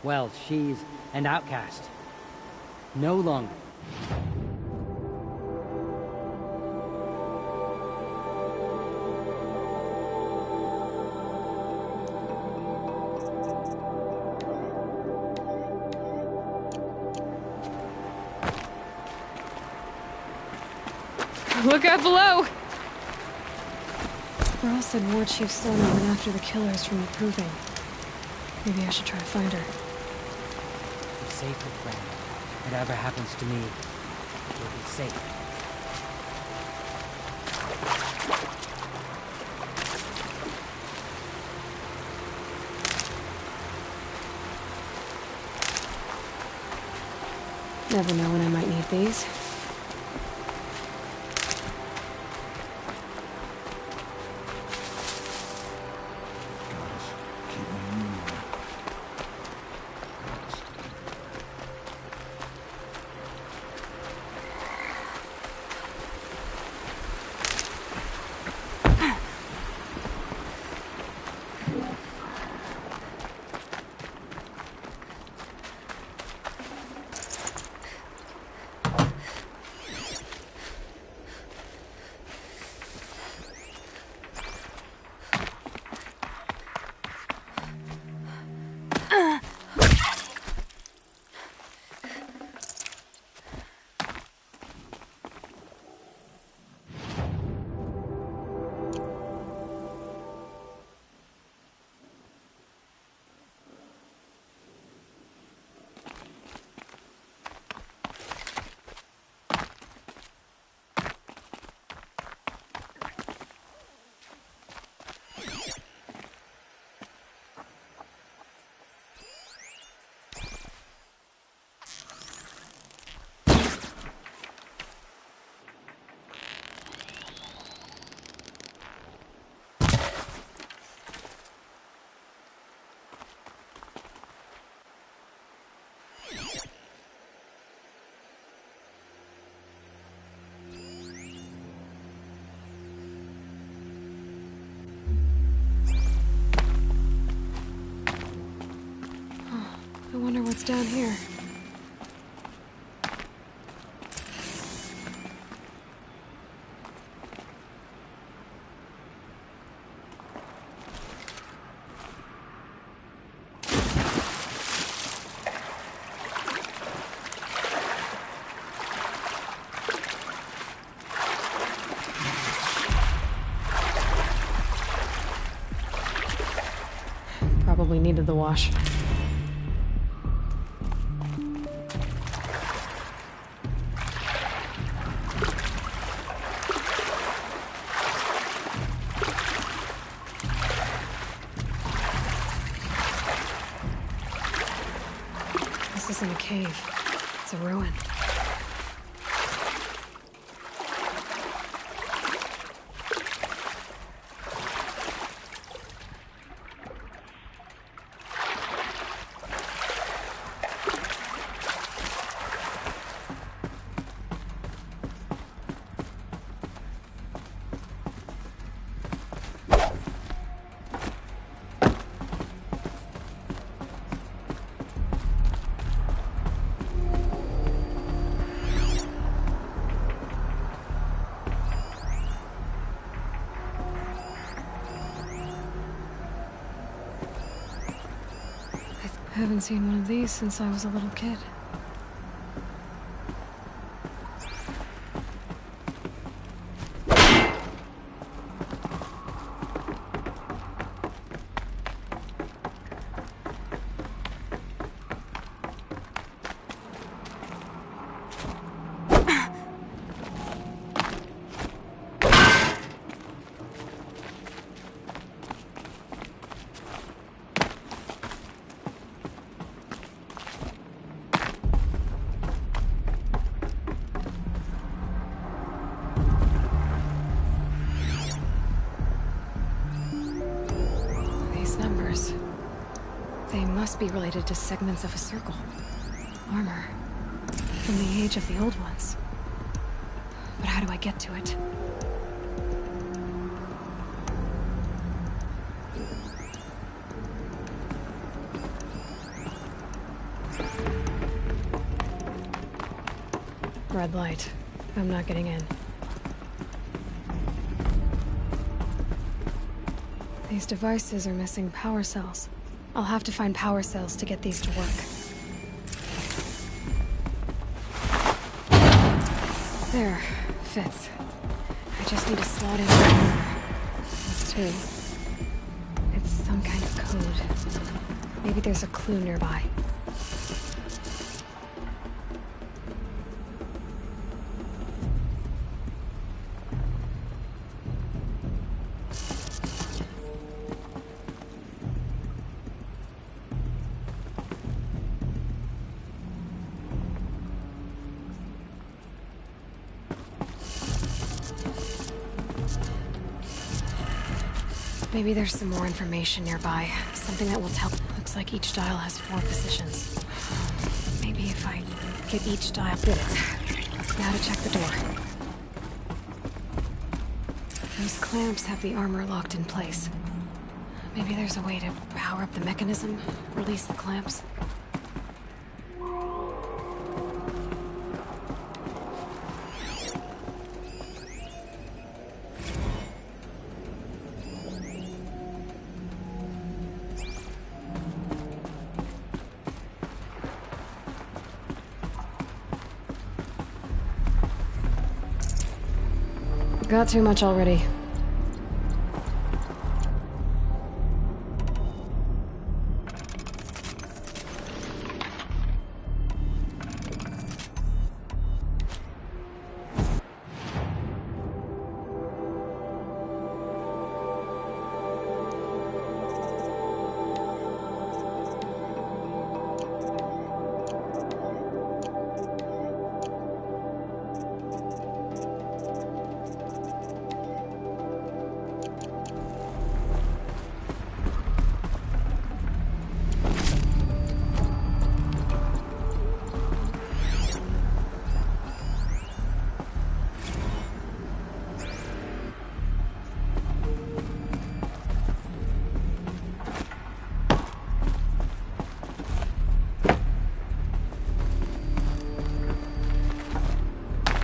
Well, she's an outcast. No longer. Look out below! Burl said War Chief Sona went after the killers from the Proving. Maybe I should try to find her. Be safe, friend. Whatever happens to me, you'll be safe. Never know when I might need these. I wonder what's down here. Probably needed the wash. This isn't a cave. It's a ruin. I haven't seen one of these since I was a little kid. They must be related to segments of a circle. Armor. From the age of the old ones. But how do I get to it? Red light. I'm not getting in. These devices are missing power cells. I'll have to find power cells to get these to work. There. Fits. I just need to slot in one more. That's two. It's some kind of code. Maybe there's a clue nearby. Maybe there's some more information nearby. Something that will tell. Looks like each dial has 4 positions. Maybe if I get each dial. Did it. Now to check the door. Those clamps have the armor locked in place. Maybe there's a way to power up the mechanism, release the clamps. Got too much already.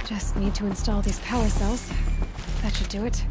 Just need to install these power cells. That should do it.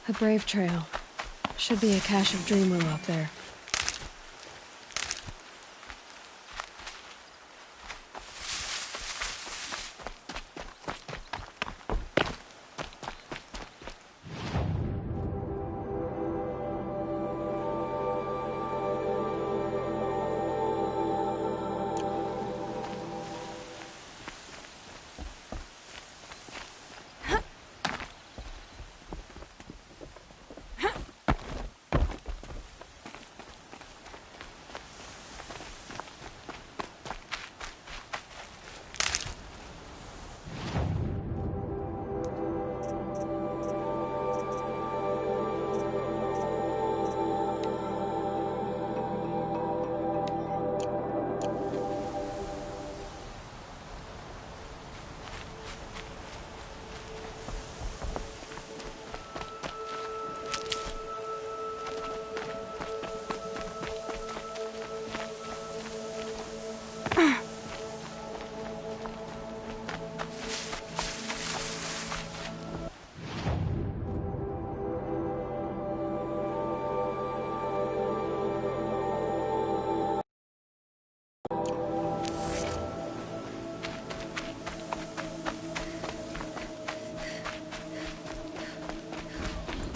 A brave trail. Should be a cache of Dreamwillow up there.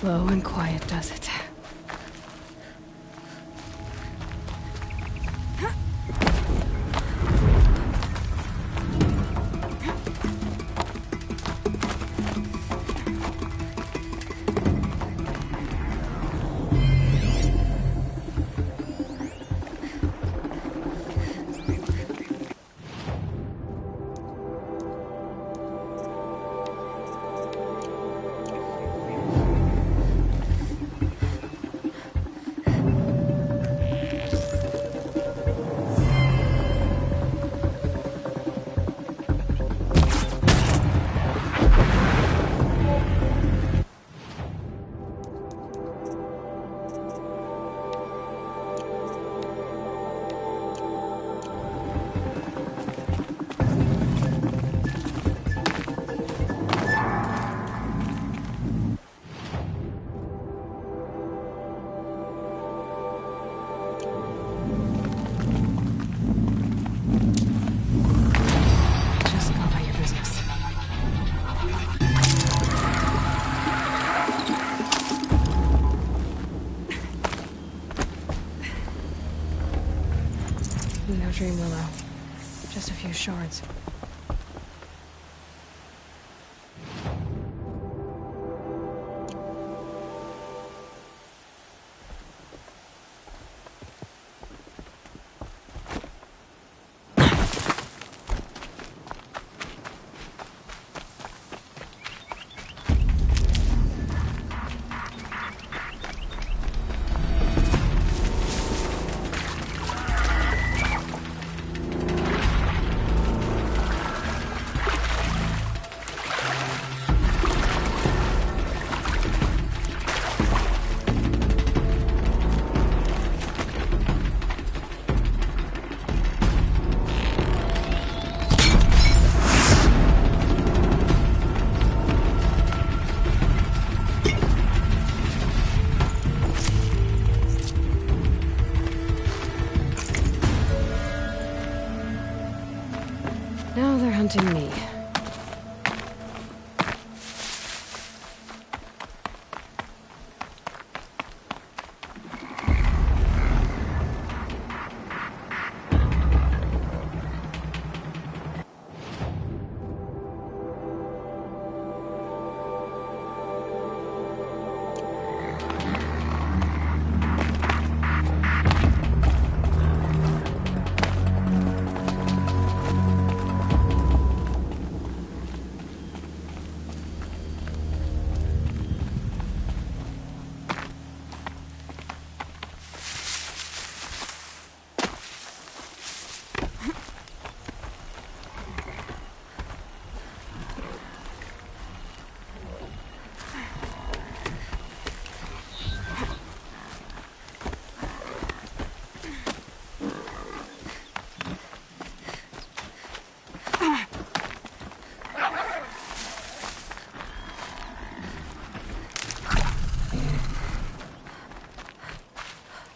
Slow and quiet does it. No Dream Willow. Just a few shards. Now they're hunting me.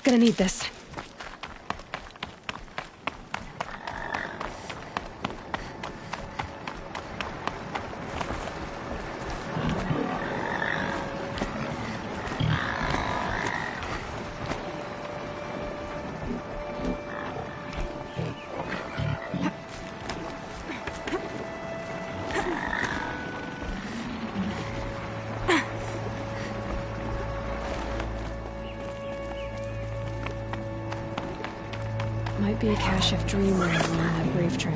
Gonna need this. Might be a cache of Dreamland along that grave trail.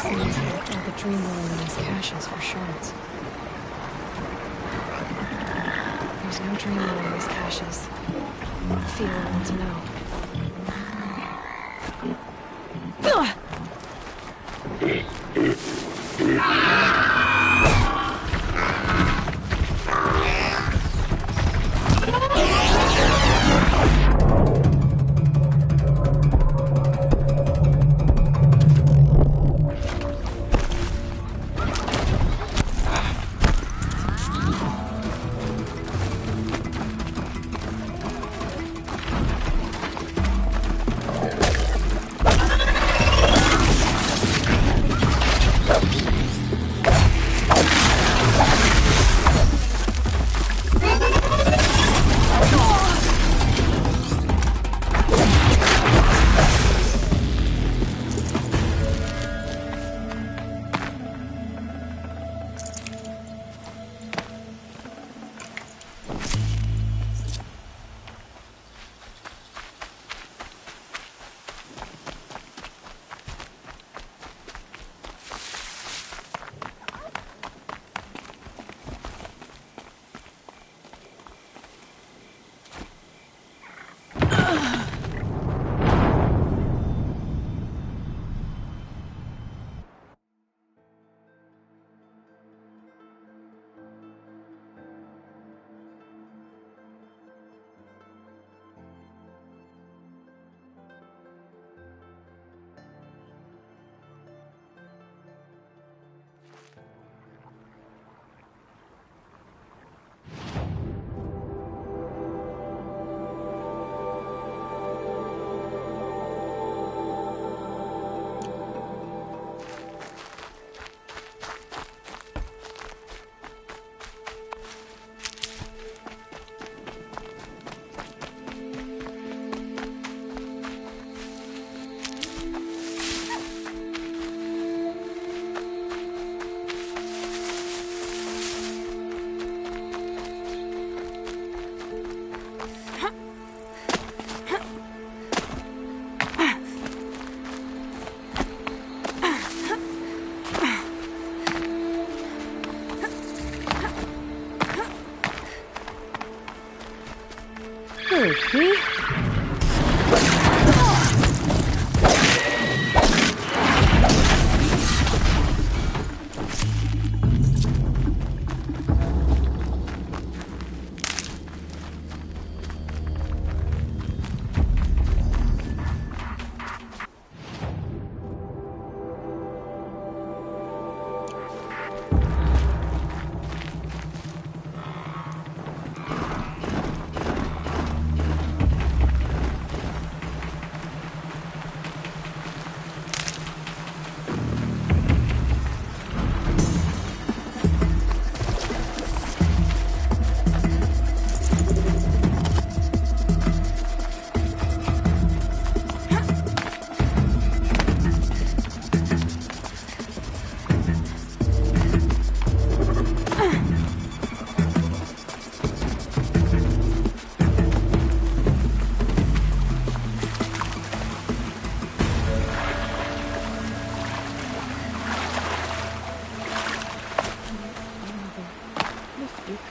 Seems like all the dream rolling in these caches for shards. There's no dream roll in these caches. Fear will want to know. Okay.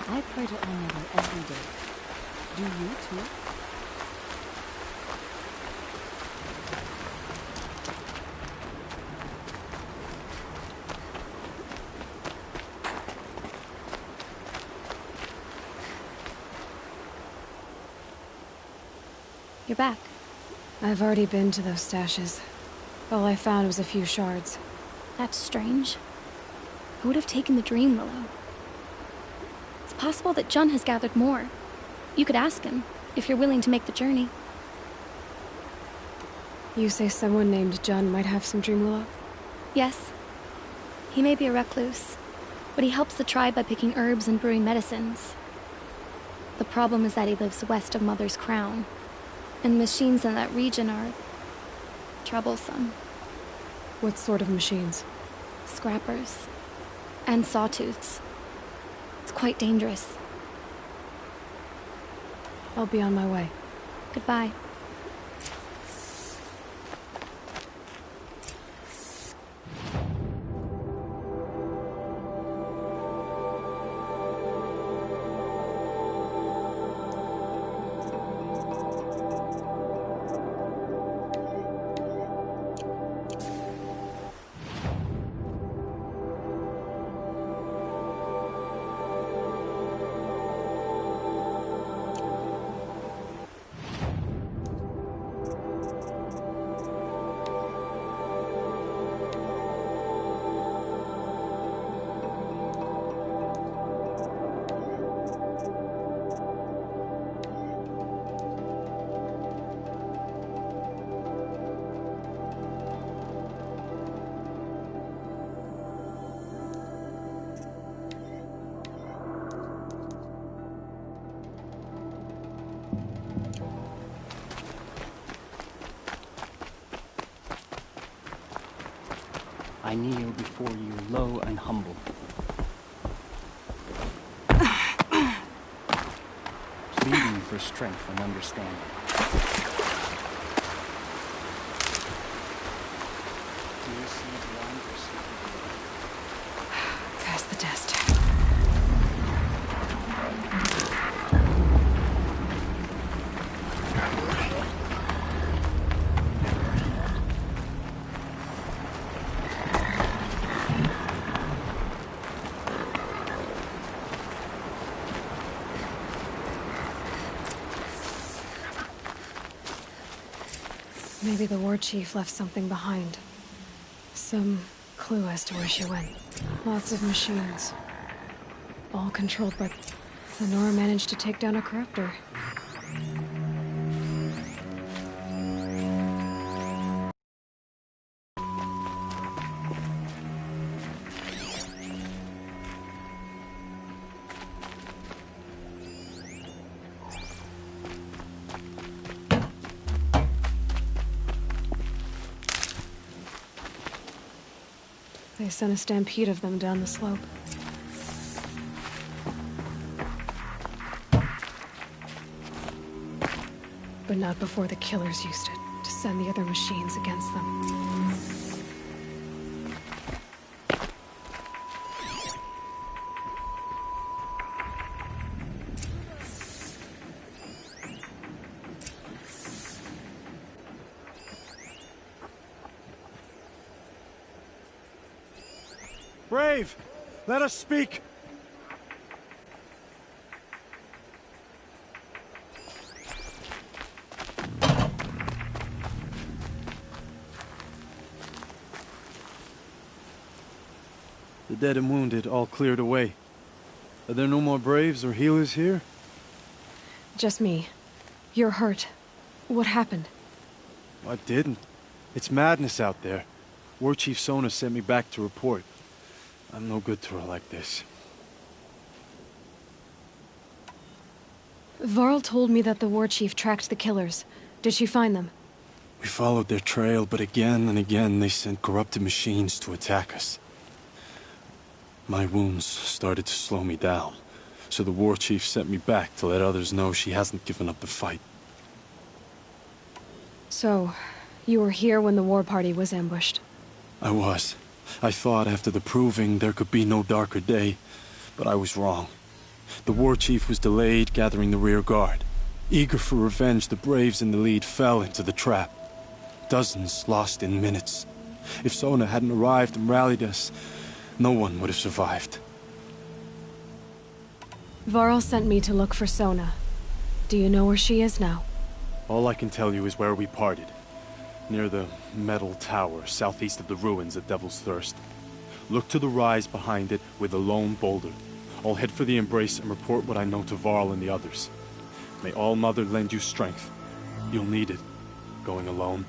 I pray to Our Mother every day. Do you too? You're back. I've already been to those stashes. All I found was a few shards. That's strange. Who would have taken the Dream Willow? It's possible that Jun has gathered more. You could ask him, if you're willing to make the journey. You say someone named Jun might have some Dream Willow? Yes. He may be a recluse, but he helps the tribe by picking herbs and brewing medicines. The problem is that he lives west of Mother's Crown, and machines in that region are troublesome. What sort of machines? Scrappers. And sawtooths. It's quite dangerous. I'll be on my way. Goodbye. I kneel before you low and humble. Pleading for strength and understanding. Do you see beyond your secret? Pass the test. Maybe the war chief left something behind. Some clue as to where she went. Lots of machines. All controlled by... Lenora managed to take down a corruptor. They sent a stampede of them down the slope. But not before the killers used it to send the other machines against them. Brave! Let us speak! The dead and wounded all cleared away. Are there no more Braves or healers here? Just me. You're hurt. What happened? I didn't. It's madness out there. War Chief Sona sent me back to report. I'm no good to her like this. Varl told me that the war chief tracked the killers. Did she find them? We followed their trail, but again and again they sent corrupted machines to attack us. My wounds started to slow me down, so the war chief sent me back to let others know she hasn't given up the fight. So, you were here when the war party was ambushed? I was. I thought after the proving there could be no darker day, but I was wrong. The war chief was delayed gathering the rear guard. Eager for revenge, the Braves in the lead fell into the trap. Dozens lost in minutes. If Sona hadn't arrived and rallied us, no one would have survived. Varl sent me to look for Sona. Do you know where she is now? All I can tell you is where we parted. Near the metal tower, southeast of the ruins at Devil's Thirst. Look to the rise behind it with a lone boulder. I'll head for the Embrace and report what I know to Varl and the others. May All Mother lend you strength. You'll need it, going alone.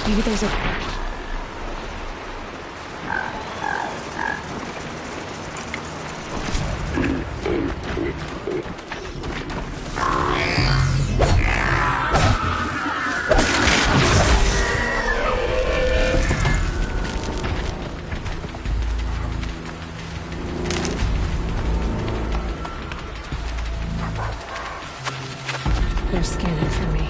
Maybe there's a... They're scanning for me.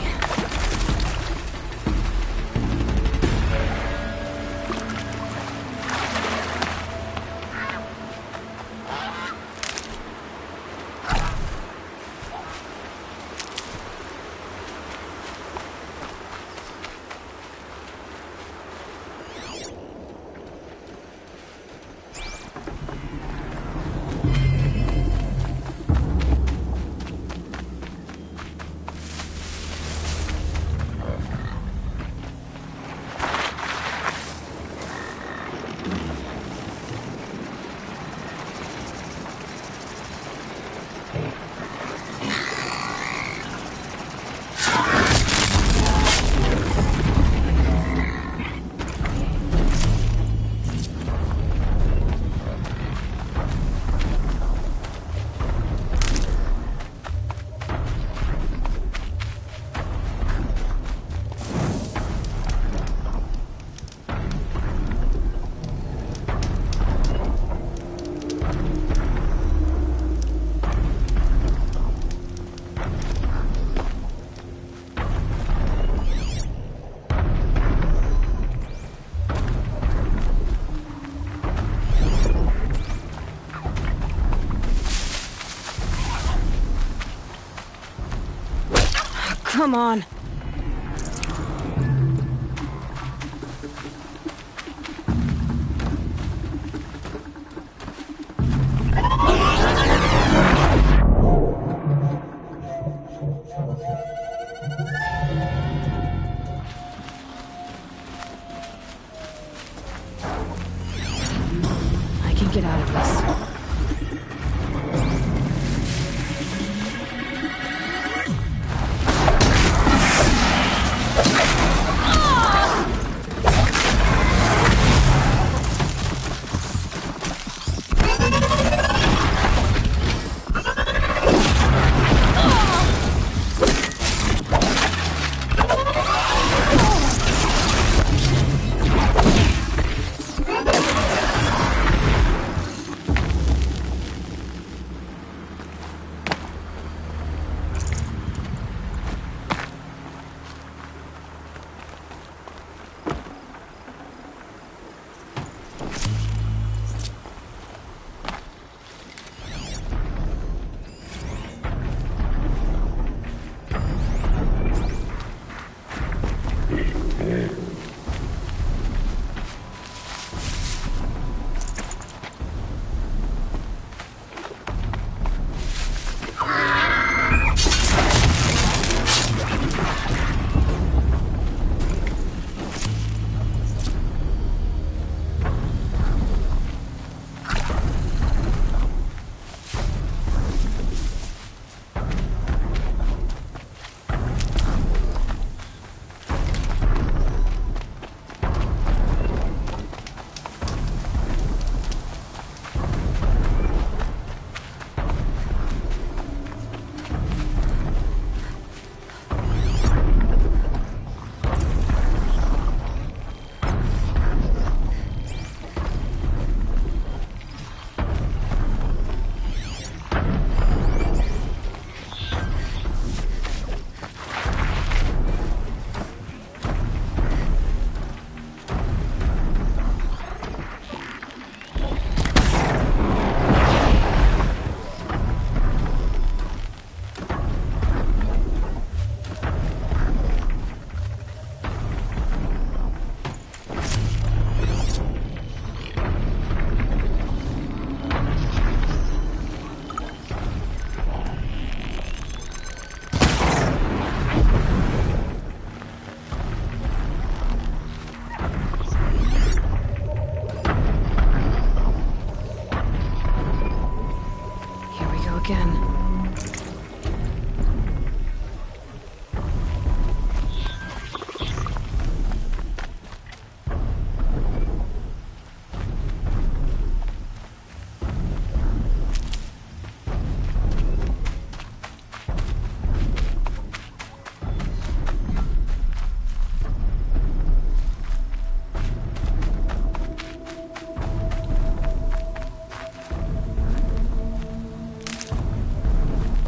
Come on. I can get out of this. Again.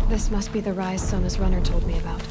This must be the rise Sona's runner told me about.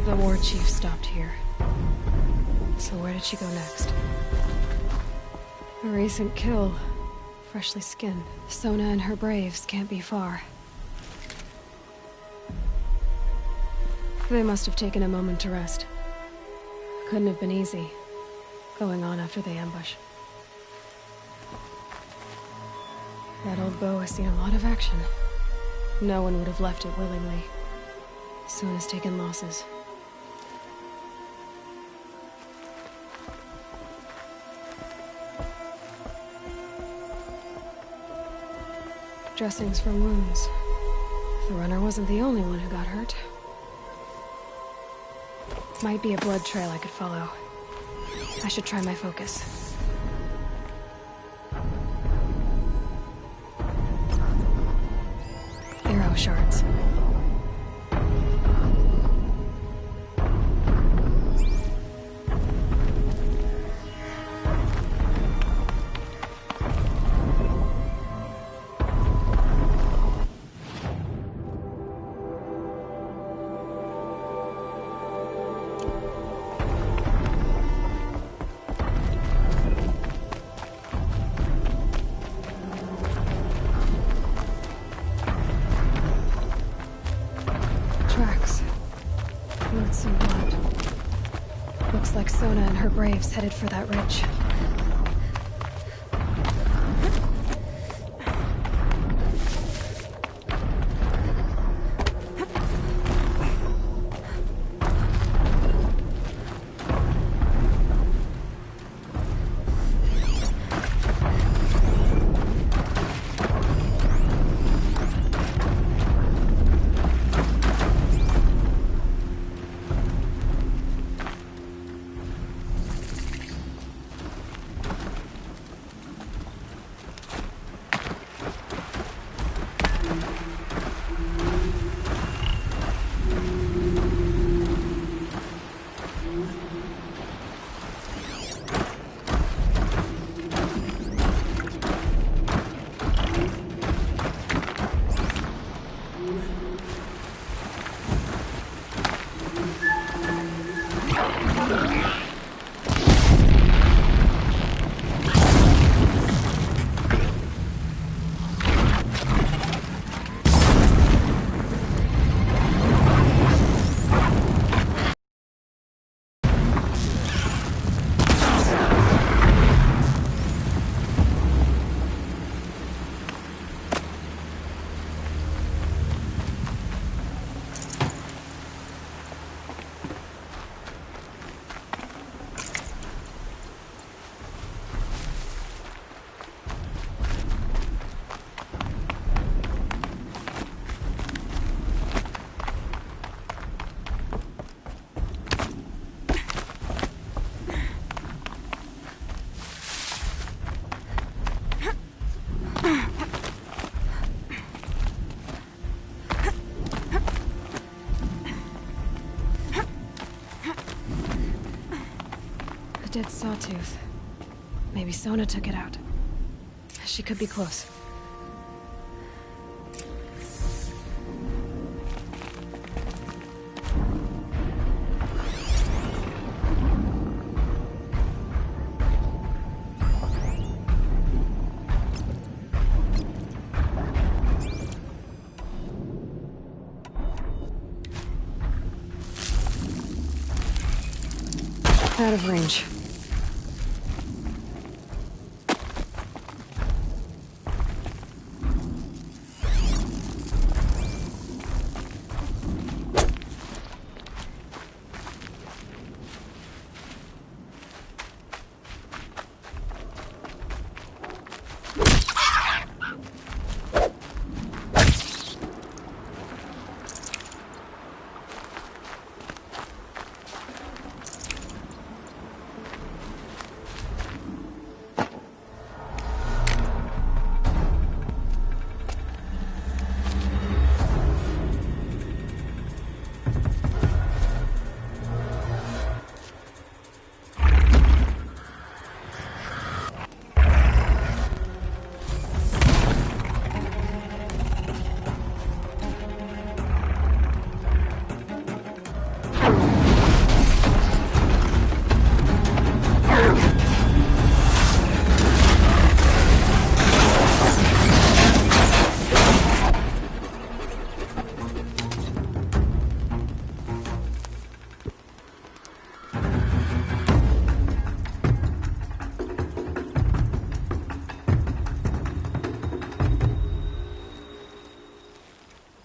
The war chief stopped here. So where did she go next? A recent kill. Freshly skinned. Sona and her braves can't be far. They must have taken a moment to rest. Couldn't have been easy, going on after the ambush. That old bow has seen a lot of action. No one would have left it willingly. Sona's taken losses. dressings for wounds. The runner wasn't the only one who got hurt. Might be a blood trail I could follow. I should try my focus. Arrow shards. Some blood. Looks like Sona and her braves headed for that ridge. Dead sawtooth. Maybe Sona took it out. She could be close. Out of range.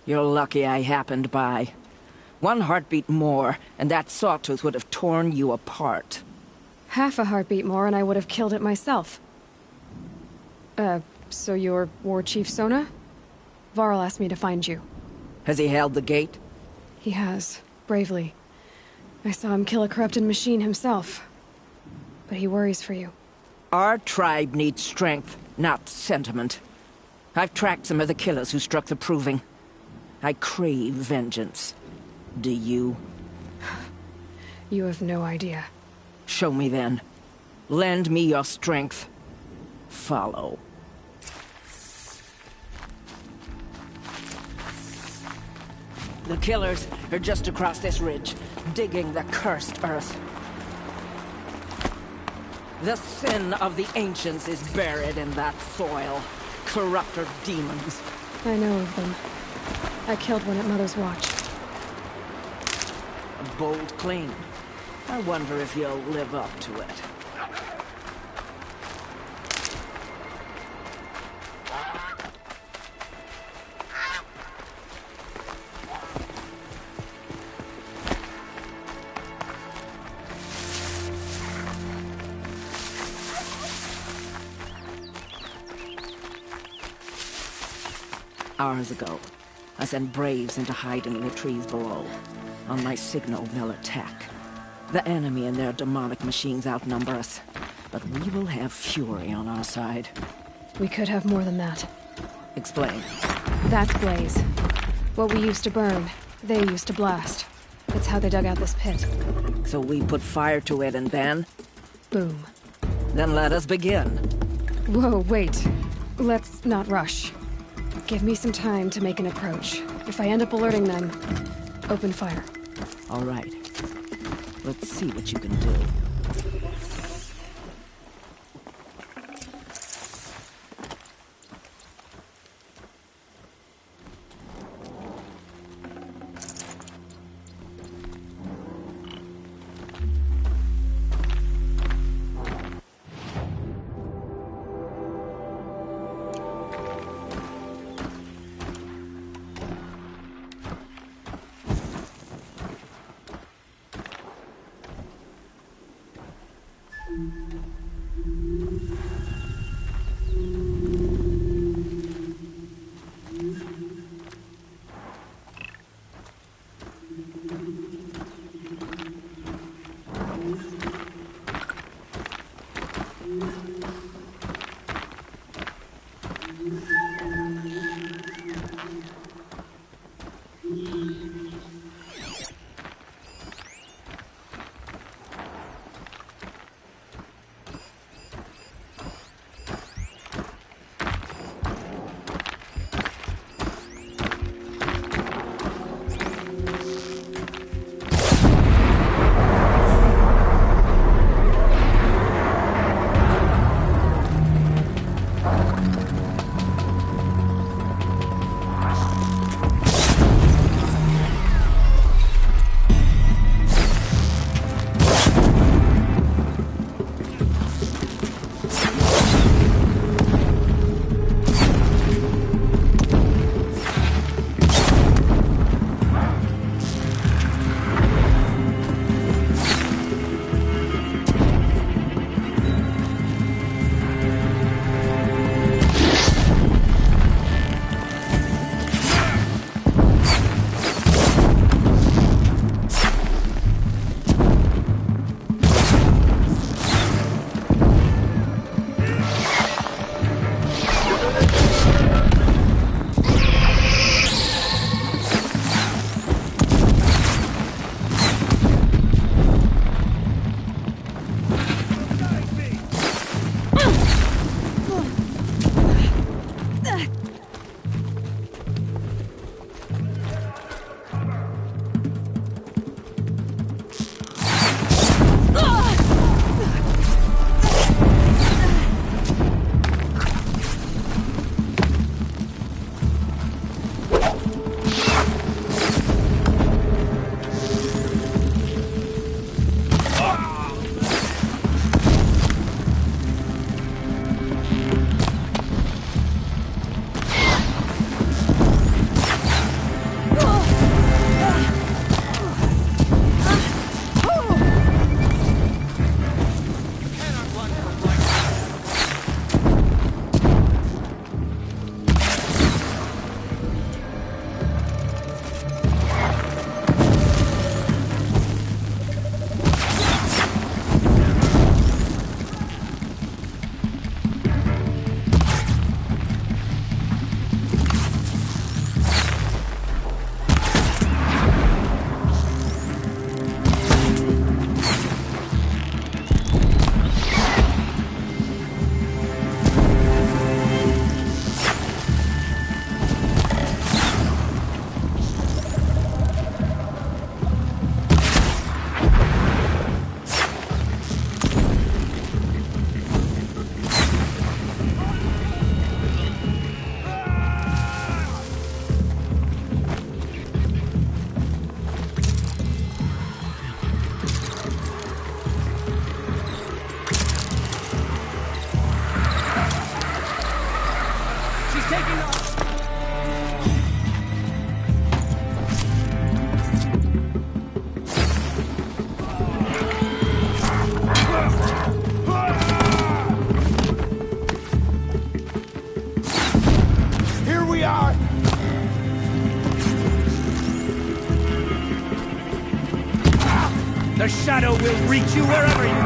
You're lucky I happened by. One heartbeat more, and that sawtooth would have torn you apart. Half a heartbeat more and I would have killed it myself. So you're War Chief Sona? Varl asked me to find you. Has he held the gate? He has, bravely. I saw him kill a corrupted machine himself. But he worries for you. Our tribe needs strength, not sentiment. I've tracked some of the killers who struck the Proving. I crave vengeance. Do you? You have no idea. Show me then. Lend me your strength. Follow. The killers are just across this ridge, digging the cursed earth. The sin of the ancients is buried in that soil. Corrupter demons. I know of them. I killed one at Mother's Watch. A bold claim. I wonder if you'll live up to it. Hours ago, I sent Braves into hiding in the trees below. On my signal, they'll attack. The enemy and their demonic machines outnumber us, but we will have fury on our side. We could have more than that. Explain. That's Blaze. What we used to burn, they used to blast. It's how they dug out this pit. So we put fire to it and then? Boom. Then let us begin. Whoa, wait. Let's not rush. Give me some time to make an approach. If I end up alerting them, open fire. All right. Let's see what you can do. The shadow will reach you wherever you go.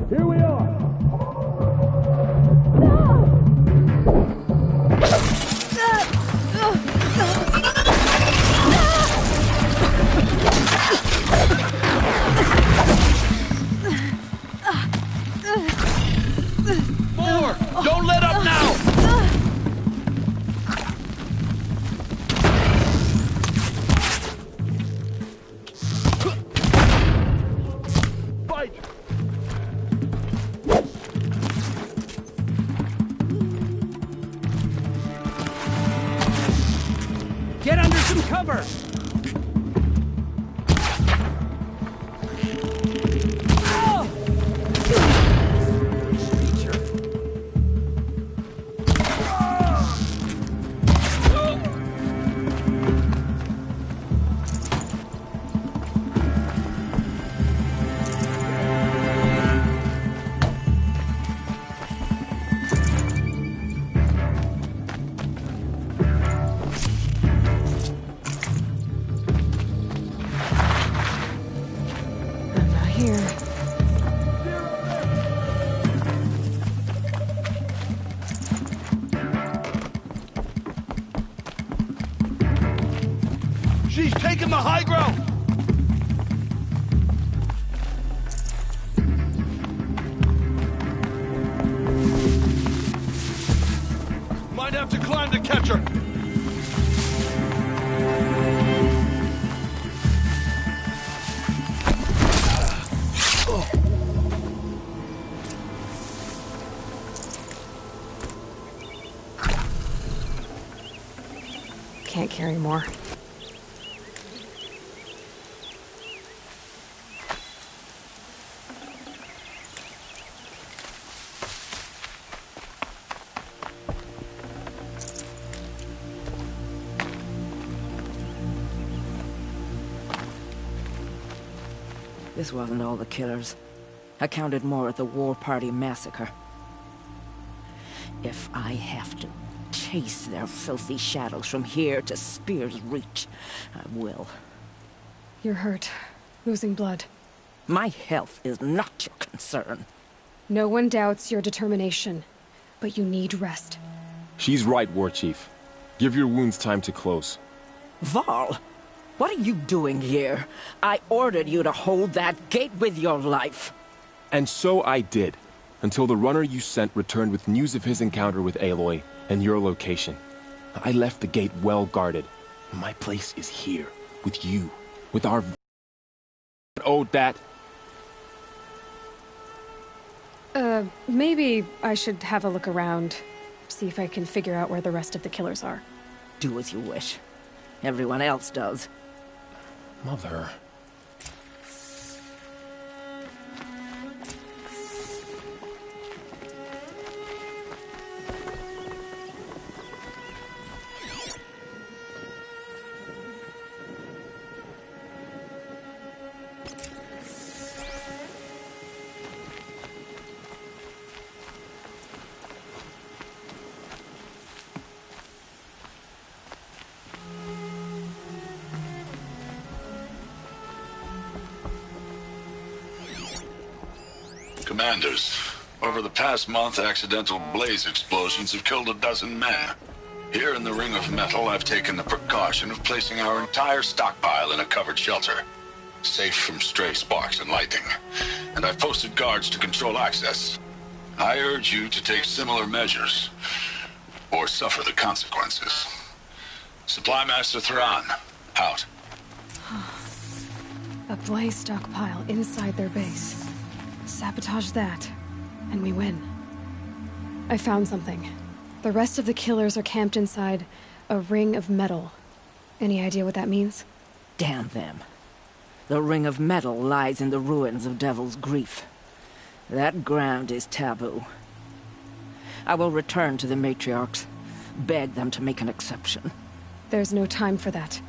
Here we are! More! Don't let up now! Fight! Get under some cover! She's taking the high ground! Might have to climb to catch her. Can't carry more. This wasn't all the killers. I counted more at the War Party massacre. If I have to chase their filthy shadows from here to Spear's Reach, I will. You're hurt. Losing blood. My health is not your concern. No one doubts your determination, but you need rest. She's right, War Chief. Give your wounds time to close. Varl, what are you doing here? I ordered you to hold that gate with your life. And so I did, until the runner you sent returned with news of his encounter with Aloy and your location. I left the gate well guarded. My place is here, with you, with our... Oh, that... Maybe I should have a look around, see if I can figure out where the rest of the killers are. Do as you wish. Everyone else does. Mother... Commanders, over the past month, accidental blaze explosions have killed a dozen men. Here in the Ring of Metal, I've taken the precaution of placing our entire stockpile in a covered shelter, safe from stray sparks and lightning. And I've posted guards to control access. I urge you to take similar measures, or suffer the consequences. Supply Master Thran, out. A blaze stockpile inside their base. Sabotage that, and we win. I found something. The rest of the killers are camped inside a ring of metal. Any idea what that means? Damn them. The Ring of Metal lies in the ruins of Devil's Grief. That ground is taboo. I will return to the Matriarchs, beg them to make an exception. There's no time for that.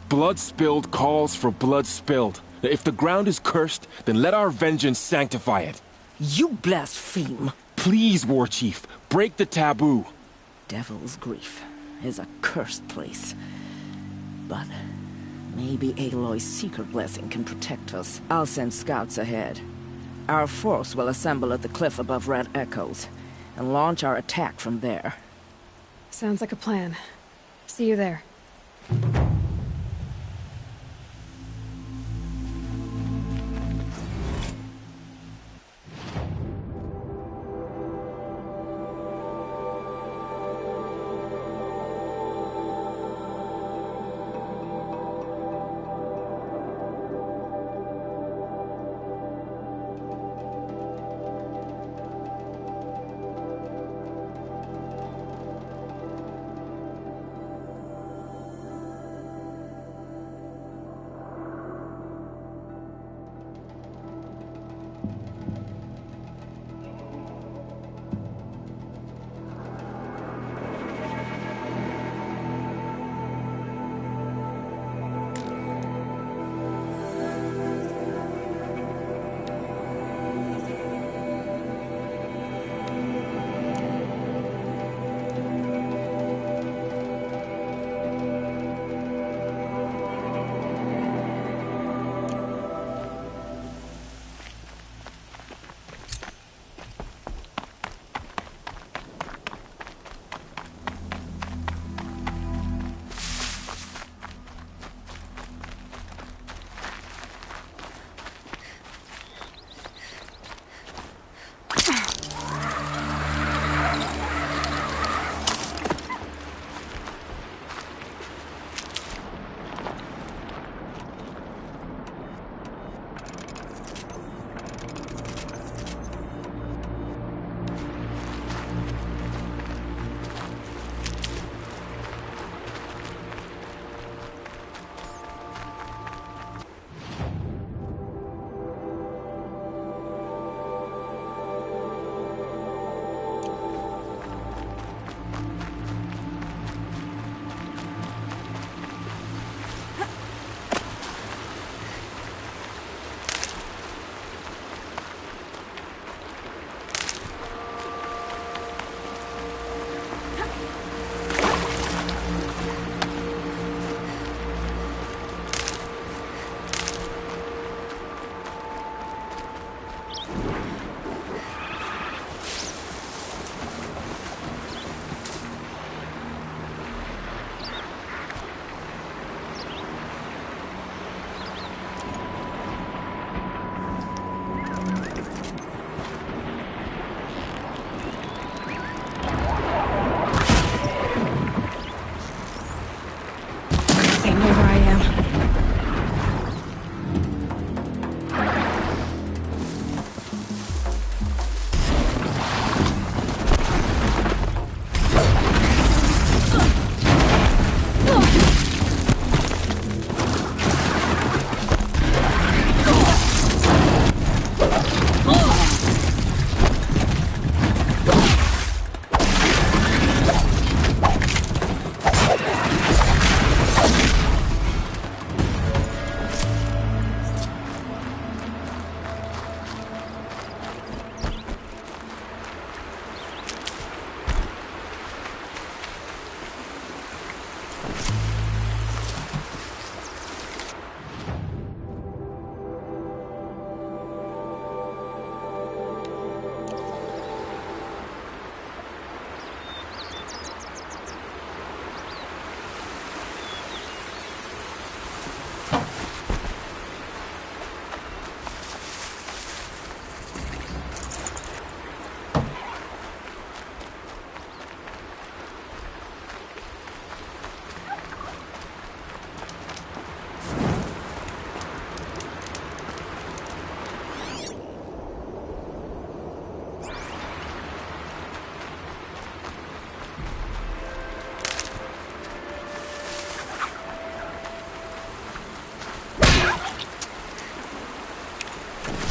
Blood spilled calls for blood spilled. If the ground is cursed, then let our vengeance sanctify it. You blaspheme. Please, War Chief, break the taboo. Devil's Grief. is a cursed place. But maybe Aloy's secret blessing can protect us. I'll send scouts ahead. Our force will assemble at the cliff above Red Echoes, and launch our attack from there. Sounds like a plan. See you there.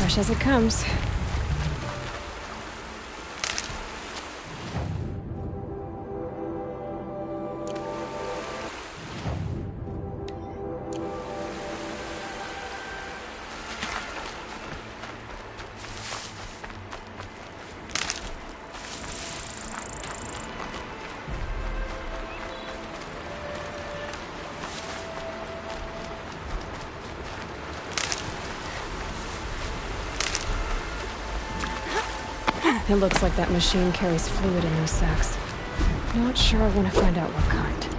Fresh as it comes. It looks like that machine carries fluid in those sacks. Not sure I want to find out what kind.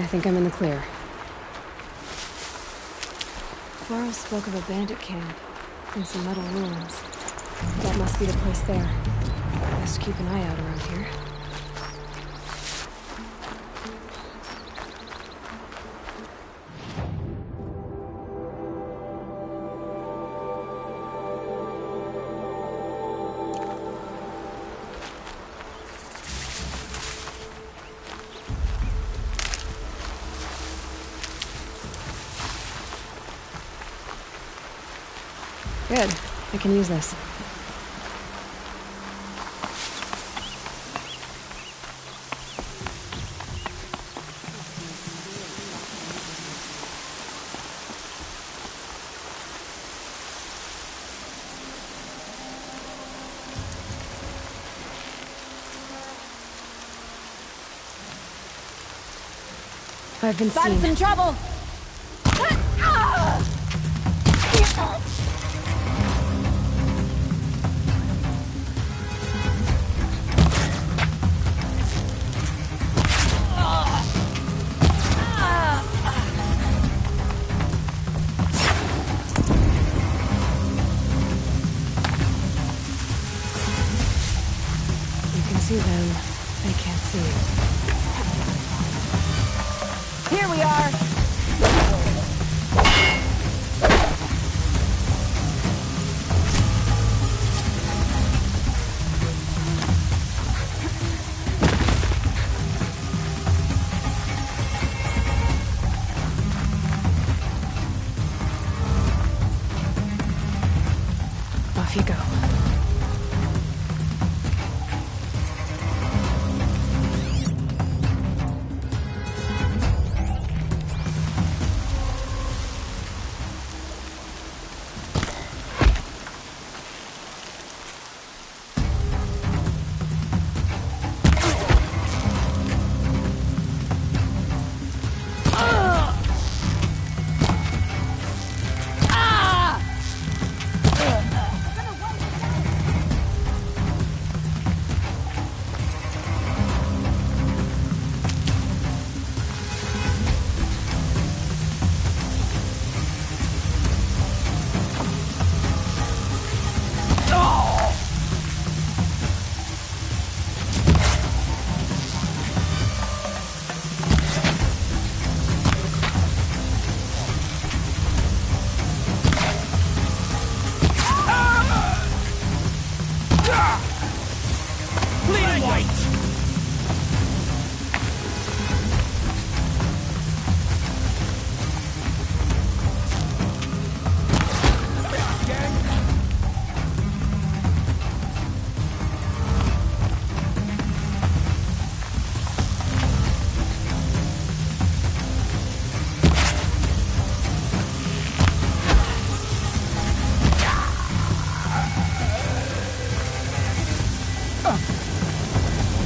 I think I'm in the clear. Varro spoke of a bandit camp and some metal ruins. That must be the place there. Best keep an eye out around here. Good. I can use this. I've been seen. Spotted some trouble! You can see them. They can't see you. Here we are! Off you go.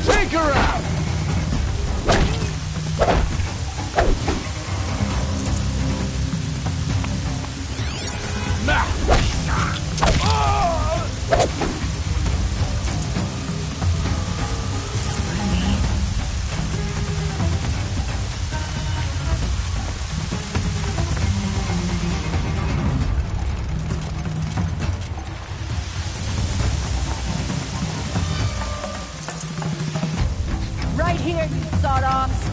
Take her out! Right here, you sawed-offs!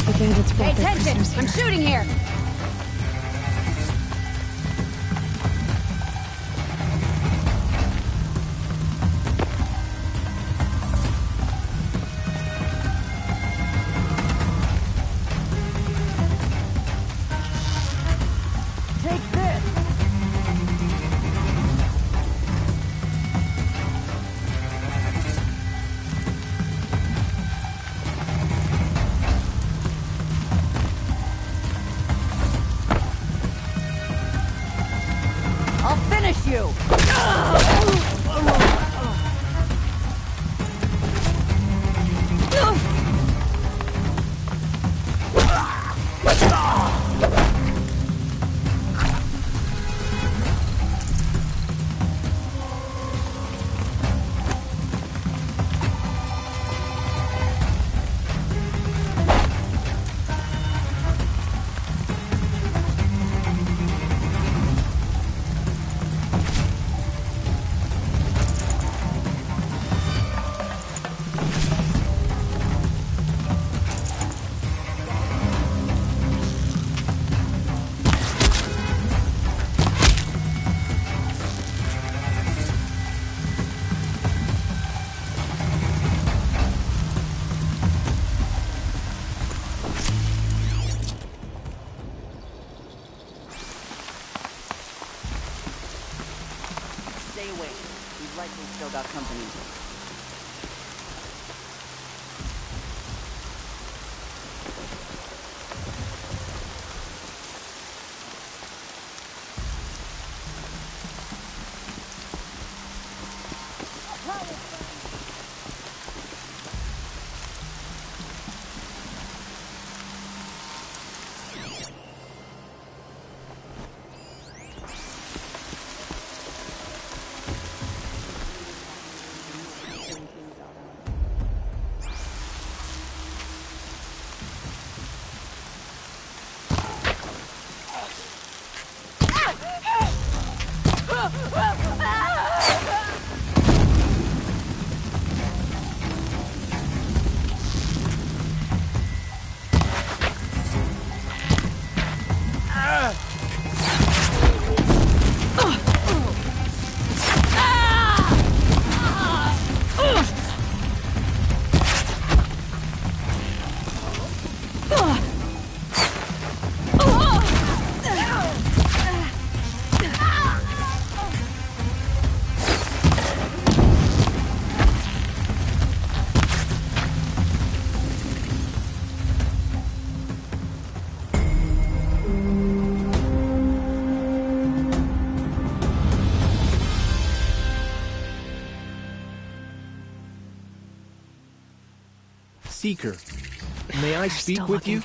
The bandits Pay brought their attention! prisoners I'm here. shooting here! Take this! got company. Seeker, may I speak with you?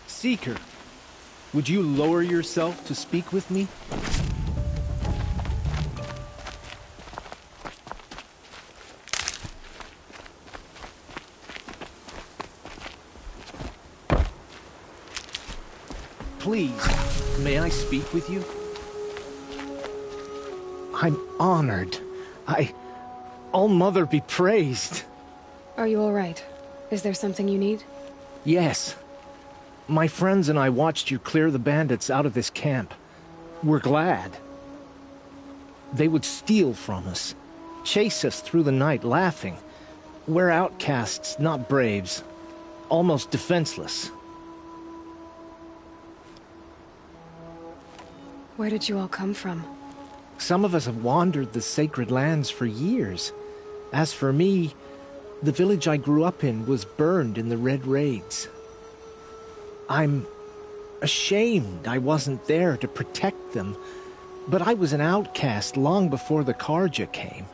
Seeker, would you lower yourself to speak with me? Please, may I speak with you? I'm honored. All-Mother be praised. Are you all right? Is there something you need? Yes. My friends and I watched you clear the bandits out of this camp. We're glad. They would steal from us, chase us through the night laughing. We're outcasts, not braves. Almost defenseless. Where did you all come from? Some of us have wandered the sacred lands for years. As for me, the village I grew up in was burned in the Red Raids. I'm ashamed I wasn't there to protect them, but I was an outcast long before the Carja came.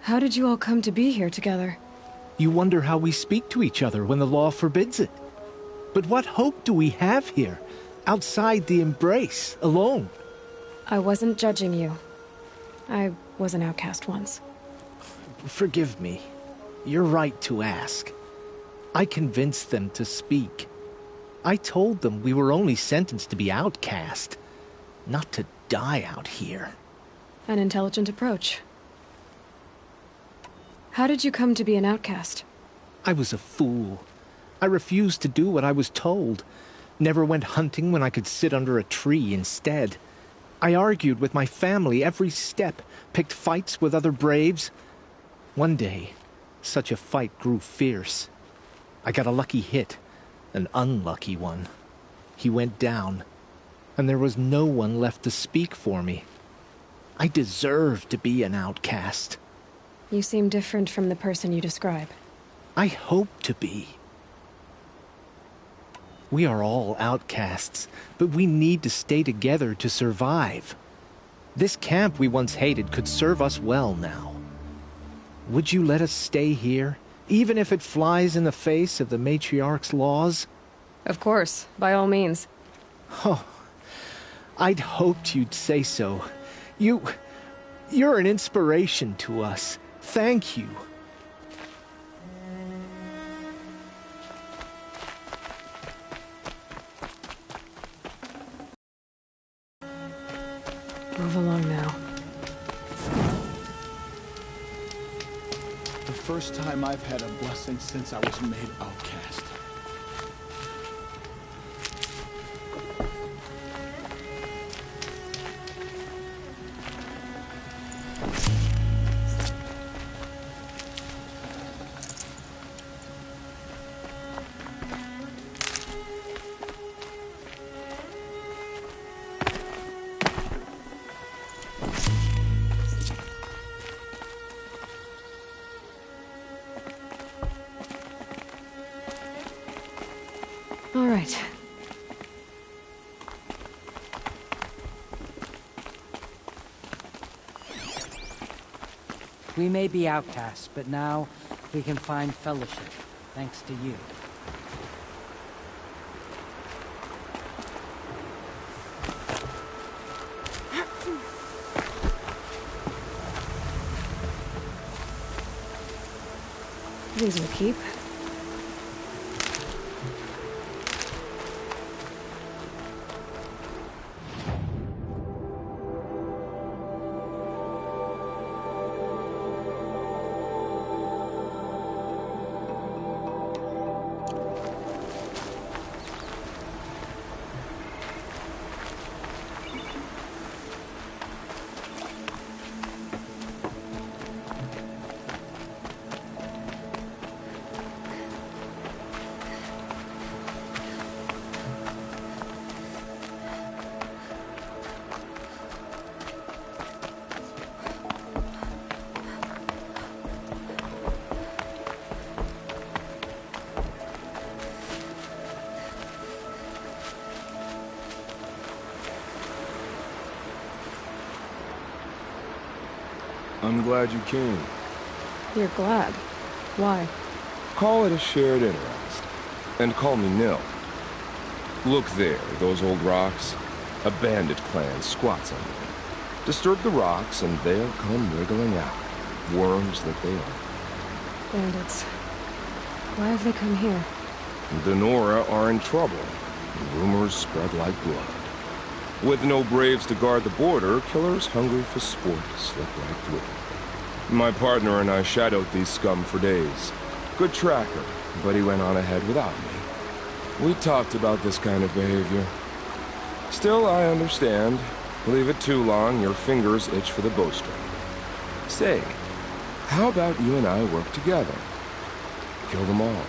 How did you all come to be here together? You wonder how we speak to each other when the law forbids it. But what hope do we have here, outside the embrace, alone? I wasn't judging you. I was an outcast once. Forgive me. You're right to ask. I convinced them to speak. I told them we were only sentenced to be outcast, not to die out here. An intelligent approach. How did you come to be an outcast? I was a fool. I refused to do what I was told. Never went hunting when I could sit under a tree instead. I argued with my family every step, picked fights with other braves. One day, such a fight grew fierce. I got a lucky hit, an unlucky one. He went down, and there was no one left to speak for me. I deserved to be an outcast. You seem different from the person you describe. I hope to be. We are all outcasts, but we need to stay together to survive. This camp we once hated could serve us well now. Would you let us stay here, even if it flies in the face of the Matriarch's laws? Of course, by all means. Oh, I'd hoped you'd say so. You're an inspiration to us. Thank you. Move along now. The first time I've had a blessing since I was made outcast. All right. We may be outcasts, but now we can find fellowship, thanks to you. These will keep. I'm glad you came. You're glad. Why? Call it a shared interest. And call me Nil. Look there, those old rocks. A bandit clan squats under them. Disturb the rocks and they'll come wriggling out. Worms that they are. Bandits. Why have they come here? The Nora are in trouble. Rumors spread like blood. With no braves to guard the border, killers hungry for sport slip right through. My partner and I shadowed these scum for days. Good tracker, but he went on ahead without me. We talked about this kind of behavior. Still, I understand. Leave it too long, your fingers itch for the bowstring. Say, how about you and I work together? Kill them all.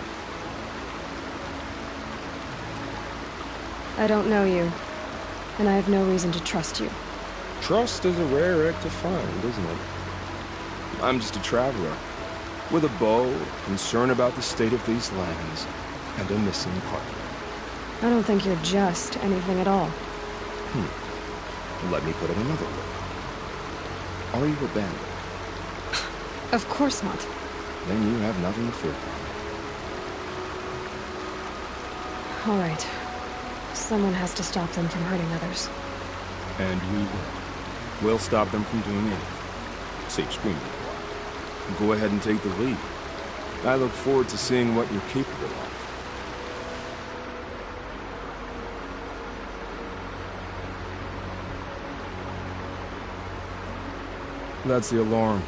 I don't know you, and I have no reason to trust you. Trust is a rare egg to find, isn't it? I'm just a traveler, with a bow, concern about the state of these lands, and a missing partner. I don't think you're just anything at all. Let me put it another way. Are you a bandit? Of course not. Then you have nothing to fear from. All right. Someone has to stop them from hurting others. And we will. We'll stop them from doing anything. Save screaming a while. Go ahead and take the lead. I look forward to seeing what you're capable of. That's the alarm.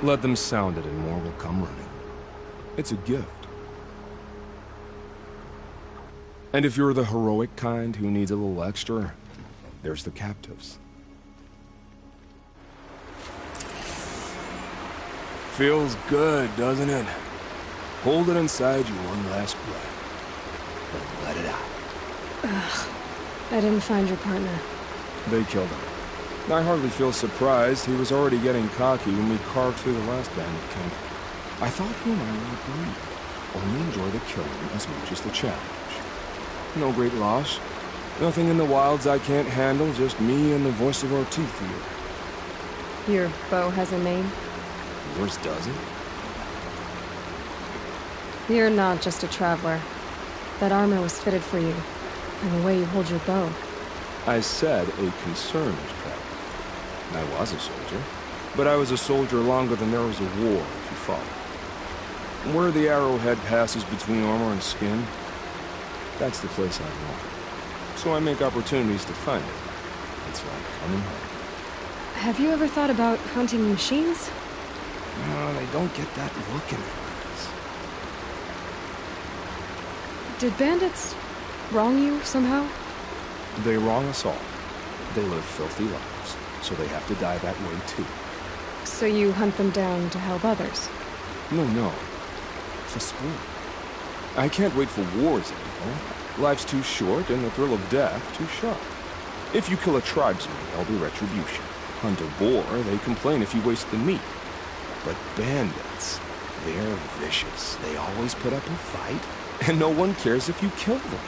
Let them sound it and more will come running. It's a gift. And if you're the heroic kind who needs a little extra, there's the captives. Feels good, doesn't it? Hold it inside you one last breath. Then let it out. Ugh. I didn't find your partner. They killed him. I hardly feel surprised. He was already getting cocky when we carved through the last bandit camp. I thought he and I would agree. Only enjoy the killing as much as the challenge. No great loss. Nothing in the wilds I can't handle, just me and the voice of our teeth here. Your bow has a name? Yours doesn't? You're not just a traveler. That armor was fitted for you, and the way you hold your bow. I said a concerned traveler. I was a soldier, but I was a soldier longer than there was a war, if you follow. Where the arrowhead passes between armor and skin, that's the place I want. So I make opportunities to find it. It's like coming home. Have you ever thought about hunting machines? No, they don't get that look in their eyes. Did bandits wrong you somehow? They wrong us all. They live filthy lives, so they have to die that way too. So you hunt them down to help others? No. For sport. I can't wait for wars anymore. Life's too short, and the thrill of death too sharp. If you kill a tribesman, there'll be retribution. Hunt a boar, they complain if you waste the meat. But bandits, they're vicious. They always put up a fight, and no one cares if you kill them.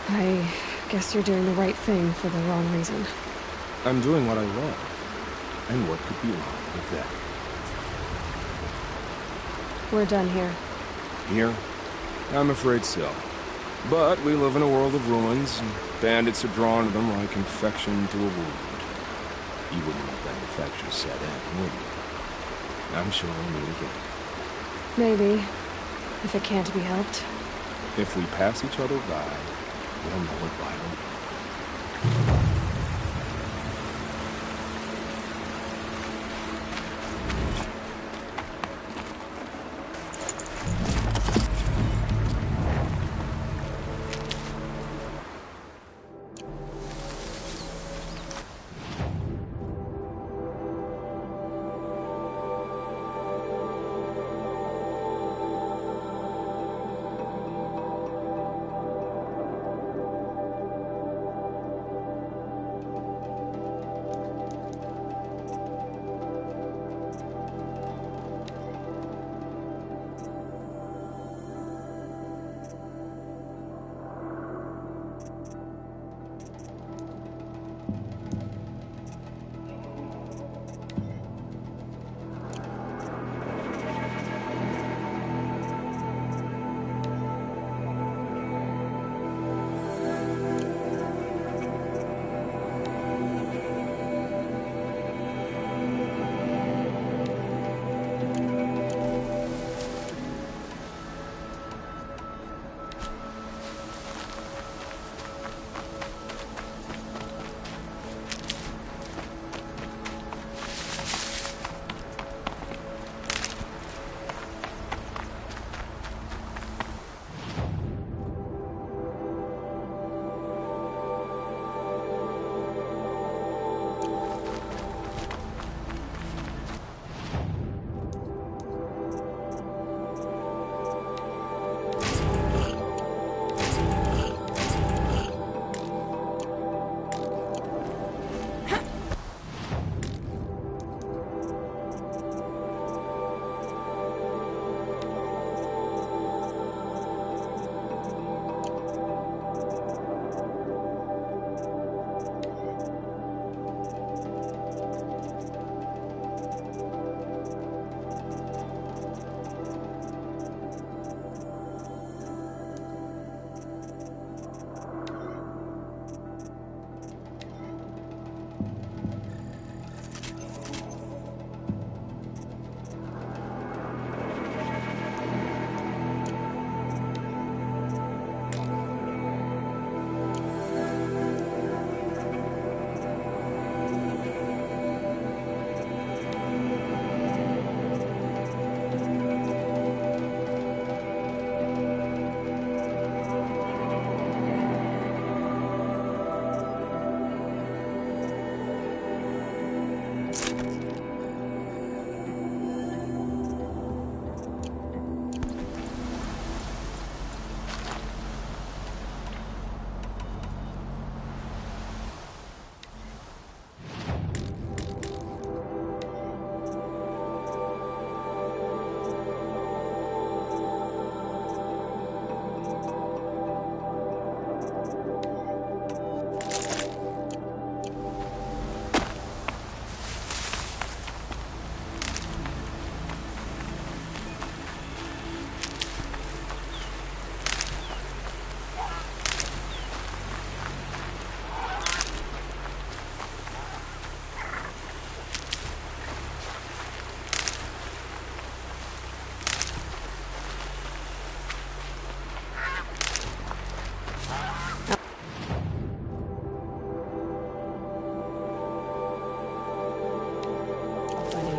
I guess you're doing the right thing for the wrong reason. I'm doing what I love. And what could be wrong with that? We're done here. Here? I'm afraid so. But we live in a world of ruins, and bandits are drawn to them like infection to a wound. You wouldn't let that infection set in, would you? I'm sure we'll meet again. Maybe. If it can't be helped. If we pass each other by, we'll know it by the way.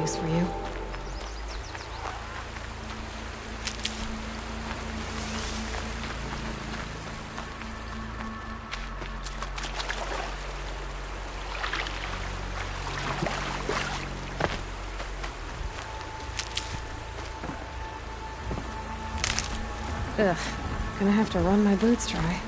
use for you. Ugh, gonna have to run my boots dry.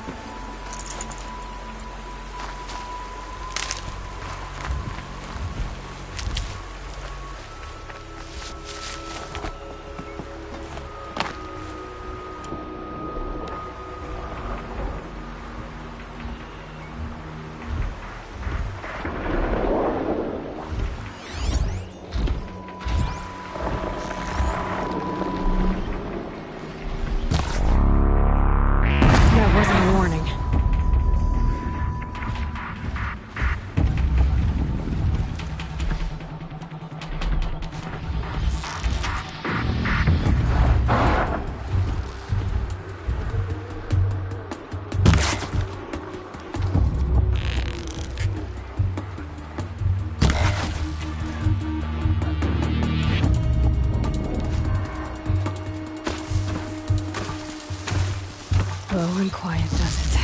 Slow and quiet does it.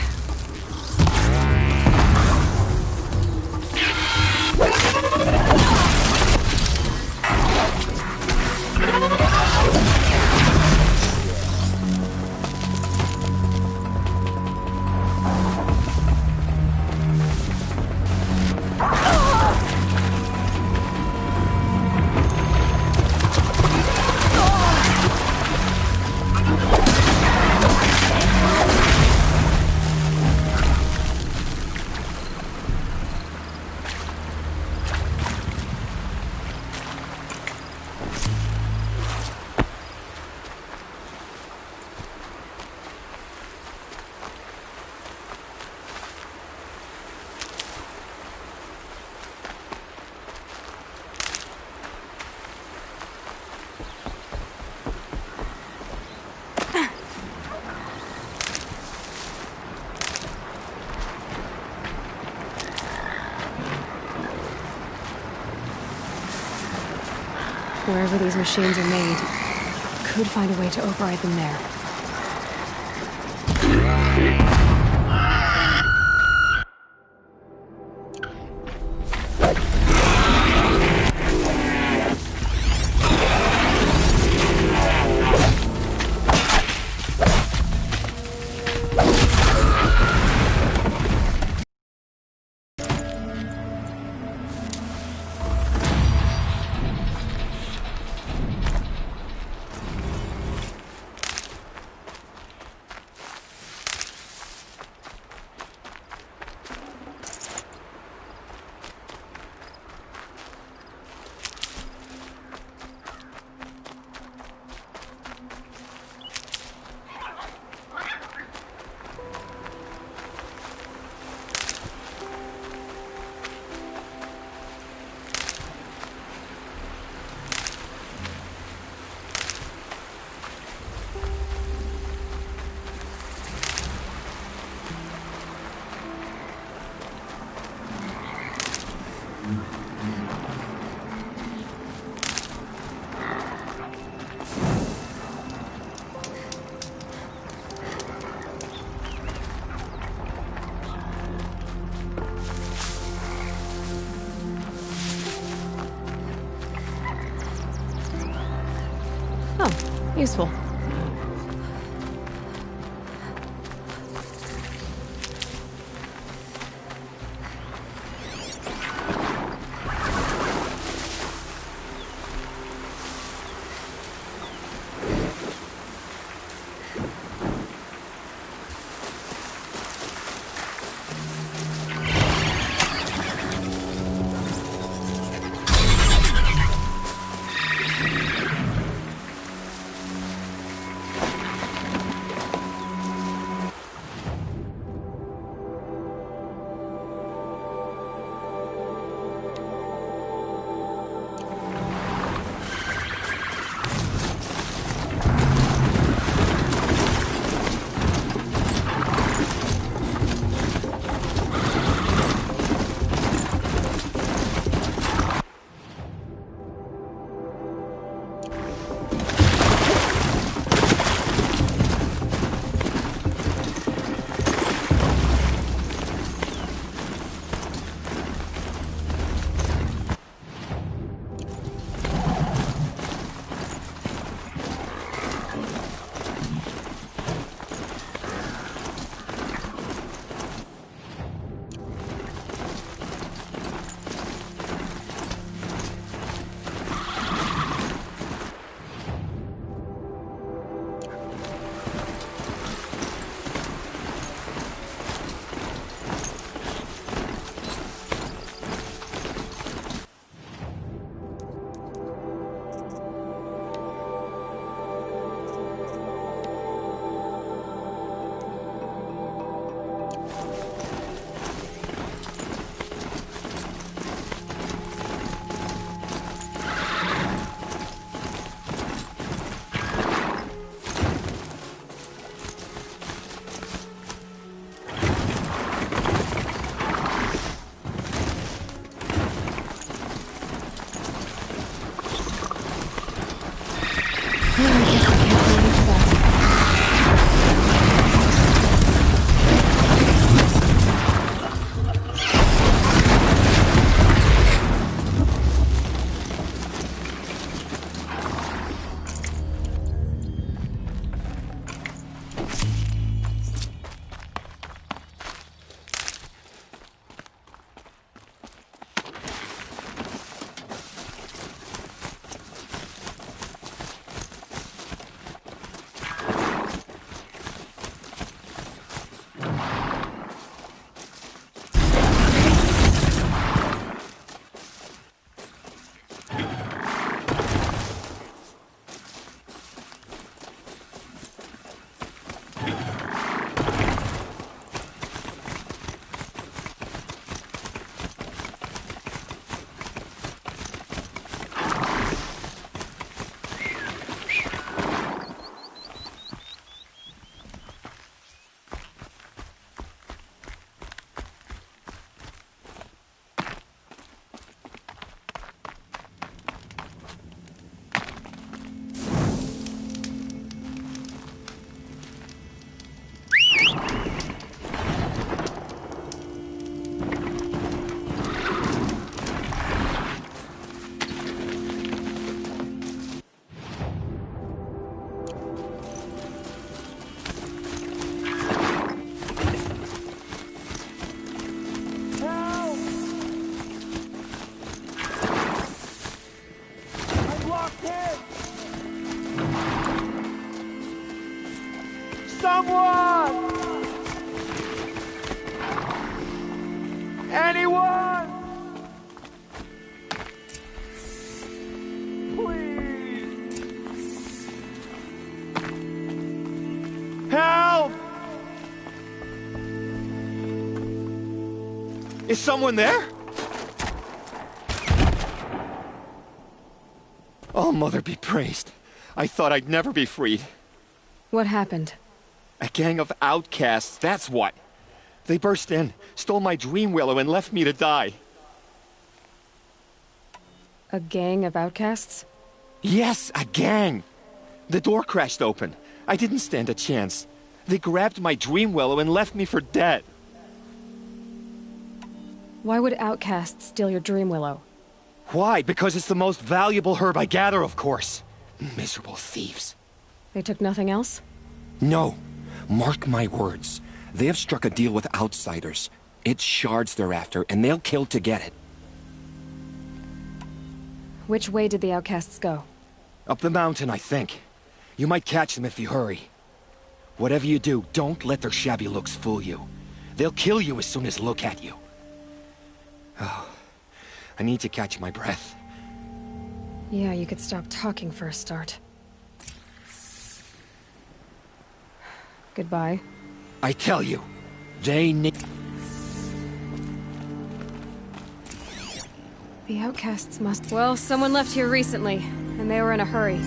Wherever these machines are made, could find a way to override them there. Oh, useful. Is someone there? Oh, Mother be praised. I thought I'd never be freed. What happened? A gang of outcasts, that's what. They burst in, stole my dream willow, and left me to die. A gang of outcasts? Yes, a gang. The door crashed open. I didn't stand a chance. They grabbed my dream willow and left me for dead. Why would outcasts steal your dream willow? Why? Because it's the most valuable herb I gather, of course. Miserable thieves. They took nothing else? No. Mark my words. They have struck a deal with outsiders. It's shards they're after, and they'll kill to get it. Which way did the outcasts go? Up the mountain, I think. You might catch them if you hurry. Whatever you do, don't let their shabby looks fool you. They'll kill you as soon as look at you. Oh, I need to catch my breath. Yeah, you could stop talking for a start. Goodbye. I tell you, they need... The outcasts must... Well, someone left here recently, and they were in a hurry.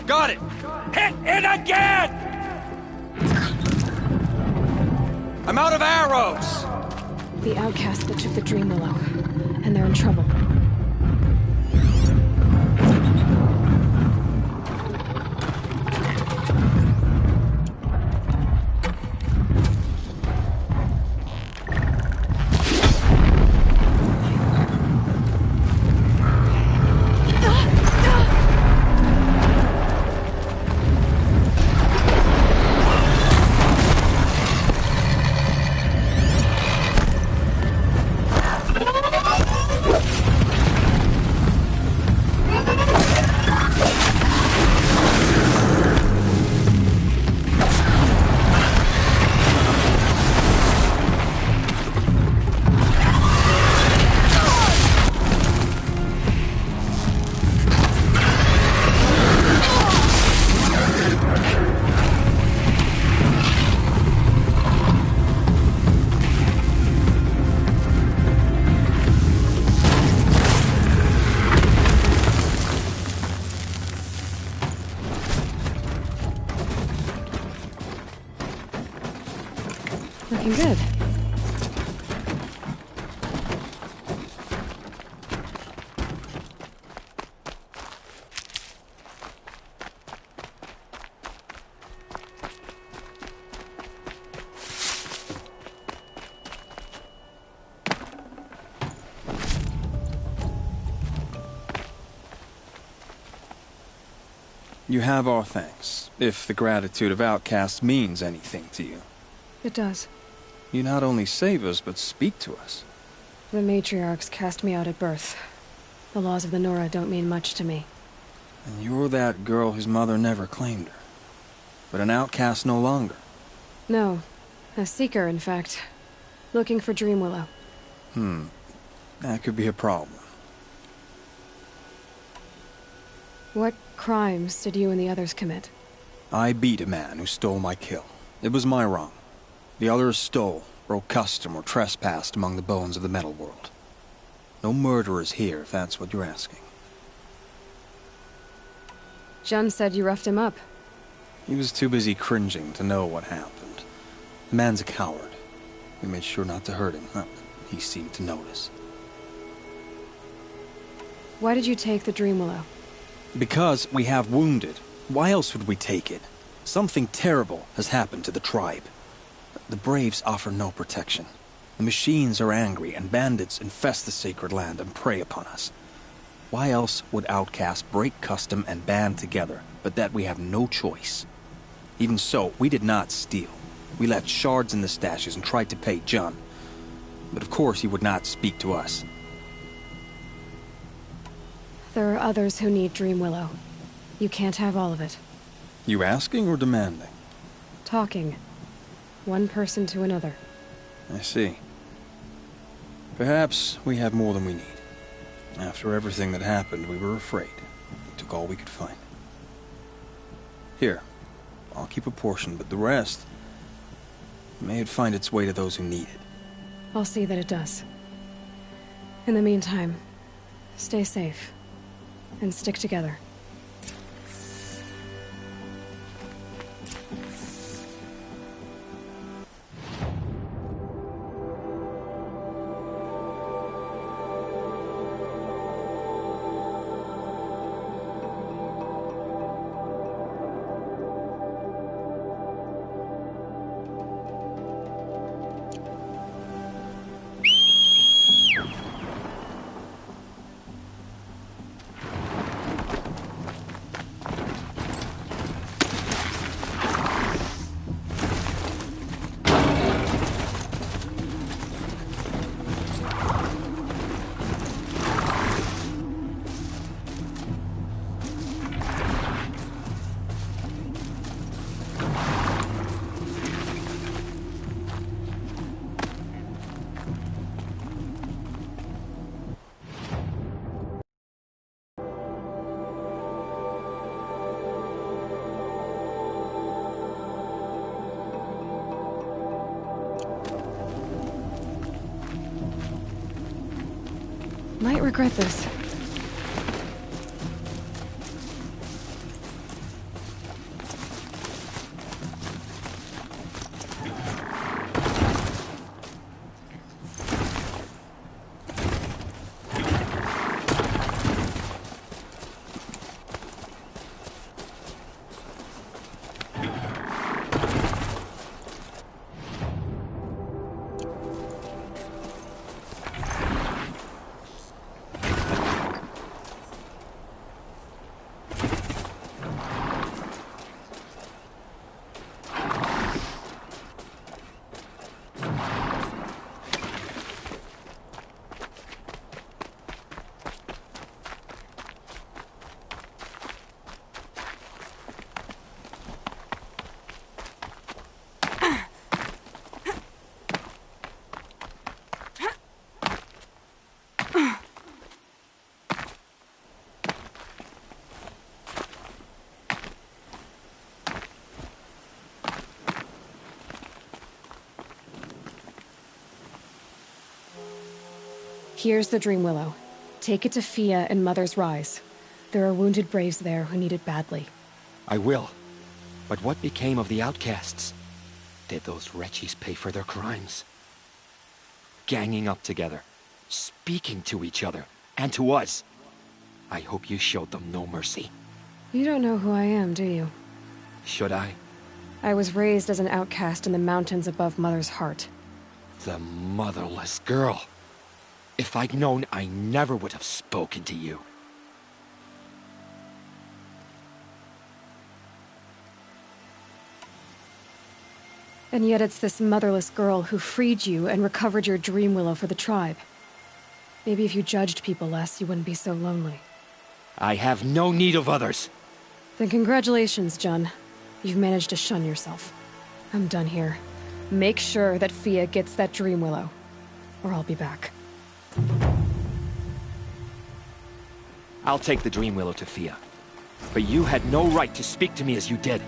Got it! Hit it again! I'm out of arrows! The outcasts that took the dream willow, and they're in trouble. Looking good. You have our thanks, if the gratitude of outcasts means anything to you. It does. You not only save us, but speak to us. The matriarchs cast me out at birth. The laws of the Nora don't mean much to me. And you're that girl whose mother never claimed her. But an outcast no longer. No. A seeker, in fact. Looking for Dream Willow. That could be a problem. What crimes did you and the others commit? I beat a man who stole my kill. It was my wrong. The others stole, broke custom, or trespassed among the bones of the metal world. No murderers here, if that's what you're asking. Jun said you roughed him up. He was too busy cringing to know what happened. The man's a coward. We made sure not to hurt him. He seemed to notice. Why did you take the Dream Willow? Because we have wounded. Why else would we take it? Something terrible has happened to the tribe. The Braves offer no protection. The machines are angry, and bandits infest the sacred land and prey upon us. Why else would outcasts break custom and band together, but that we have no choice? Even so, we did not steal. We left shards in the stashes and tried to pay Jun. But of course he would not speak to us. There are others who need Dream Willow. You can't have all of it. You asking or demanding? Talking. One person to another. I see. Perhaps we have more than we need. After everything that happened, we were afraid. We took all we could find. Here, I'll keep a portion, but the rest... may it find its way to those who need it. I'll see that it does. In the meantime, stay safe. And stick together. Might regret this. Here's the Dream Willow. Take it to Fia and Mother's Rise. There are wounded Braves there who need it badly. I will. But what became of the outcasts? Did those wretches pay for their crimes? Ganging up together, speaking to each other, and to us. I hope you showed them no mercy. You don't know who I am, do you? Should I? I was raised as an outcast in the mountains above Mother's Heart. The motherless girl. If I'd known, I never would have spoken to you. And yet it's this motherless girl who freed you and recovered your Dream Willow for the tribe. Maybe if you judged people less, you wouldn't be so lonely. I have no need of others. Then congratulations, Jun. You've managed to shun yourself. I'm done here. Make sure that Fia gets that Dream Willow, or I'll be back. I'll take the Dream Willow to Fia. But you had no right to speak to me as you did.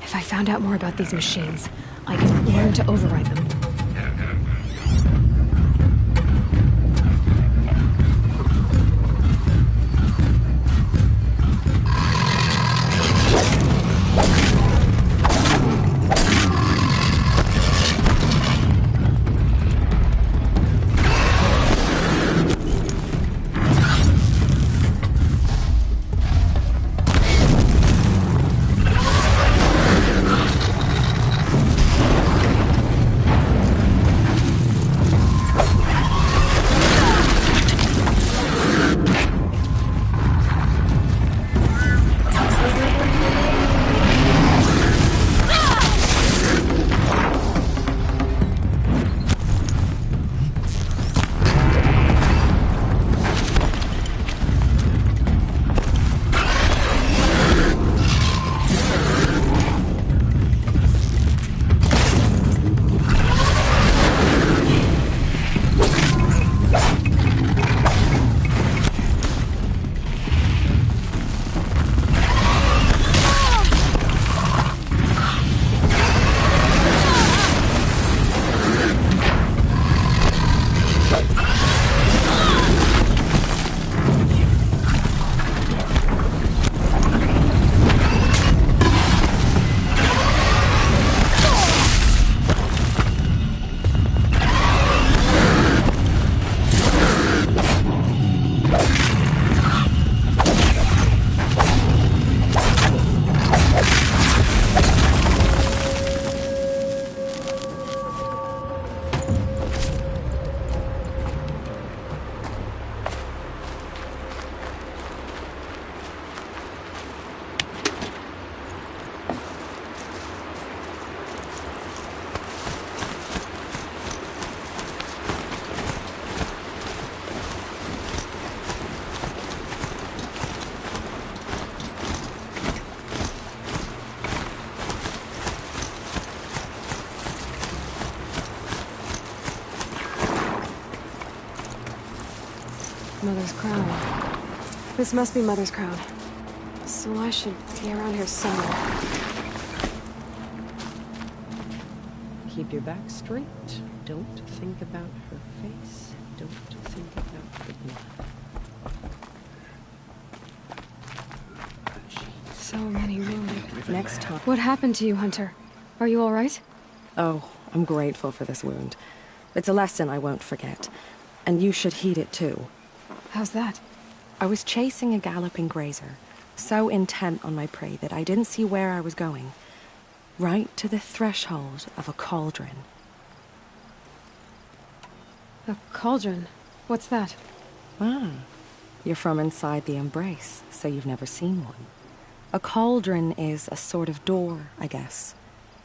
If I found out more about these machines, I can learn to override them. Mother's crown. This must be Mother's crown. So I should be around here somewhere. Keep your back straight. Don't think about her face. Don't think about the blood. So many wounded. Next time. What happened to you, Hunter? Are you all right? Oh, I'm grateful for this wound. It's a lesson I won't forget. And you should heed it too. How's that? I was chasing a galloping grazer, so intent on my prey that I didn't see where I was going. Right to the threshold of a cauldron. A cauldron? What's that? Ah, you're from inside the Embrace, so you've never seen one. A cauldron is a sort of door, I guess.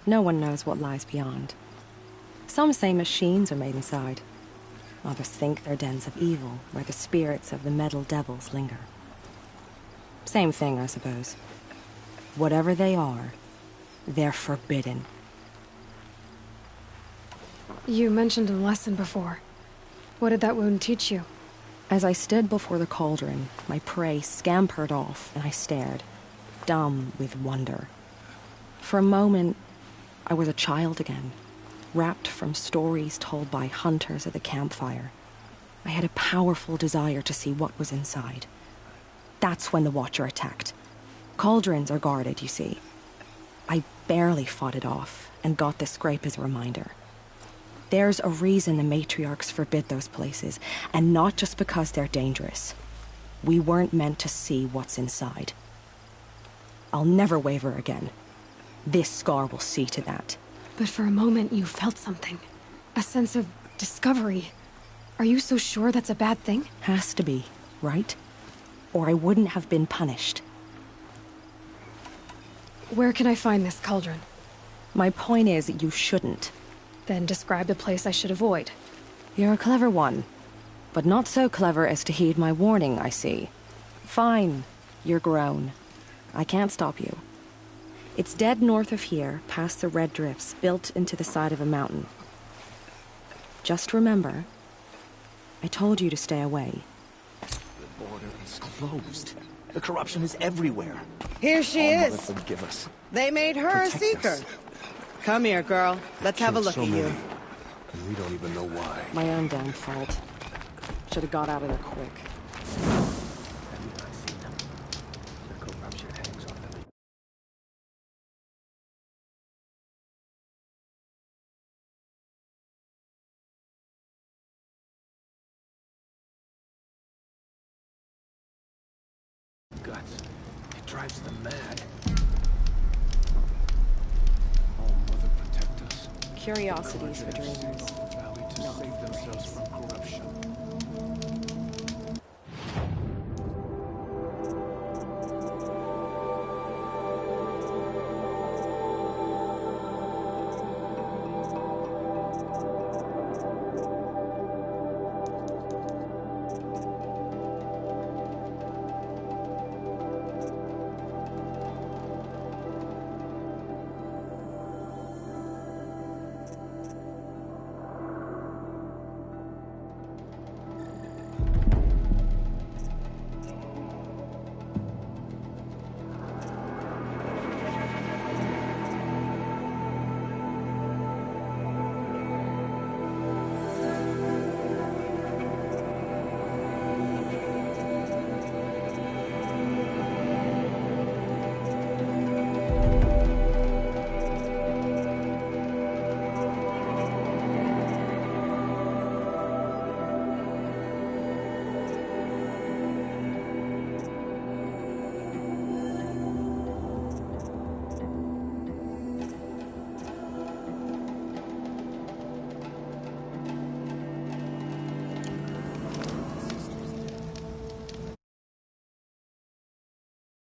No one knows what lies beyond. Some say machines are made inside. Others think they're dens of evil, where the spirits of the metal devils linger. Same thing, I suppose. Whatever they are, they're forbidden. You mentioned a lesson before. What did that wound teach you? As I stood before the cauldron, my prey scampered off, and I stared, dumb with wonder. For a moment, I was a child again, wrapped from stories told by hunters at the campfire. I had a powerful desire to see what was inside. That's when the Watcher attacked. Cauldrons are guarded, you see. I barely fought it off, and got the scrape as a reminder. There's a reason the matriarchs forbid those places, and not just because they're dangerous. We weren't meant to see what's inside. I'll never waver again. This scar will see to that. But for a moment you felt something. A sense of discovery. Are you so sure that's a bad thing? Has to be, right? Or I wouldn't have been punished. Where can I find this cauldron? My point is, you shouldn't. Then describe the place I should avoid. You're a clever one. But not so clever as to heed my warning, I see. Fine. You're grown. I can't stop you. It's dead north of here, past the red drifts built into the side of a mountain. Just remember, I told you to stay away. The border is closed. The corruption is everywhere. Here she is. Forgive us. They made her a seeker. Come here, girl. Let's have a look at you. And we don't even know why. My own damn fault. Should have got out of there quick. Guts. It drives them mad. Oh, Mother, protect us. Curiosities for dreamers. To save themselves from corruption.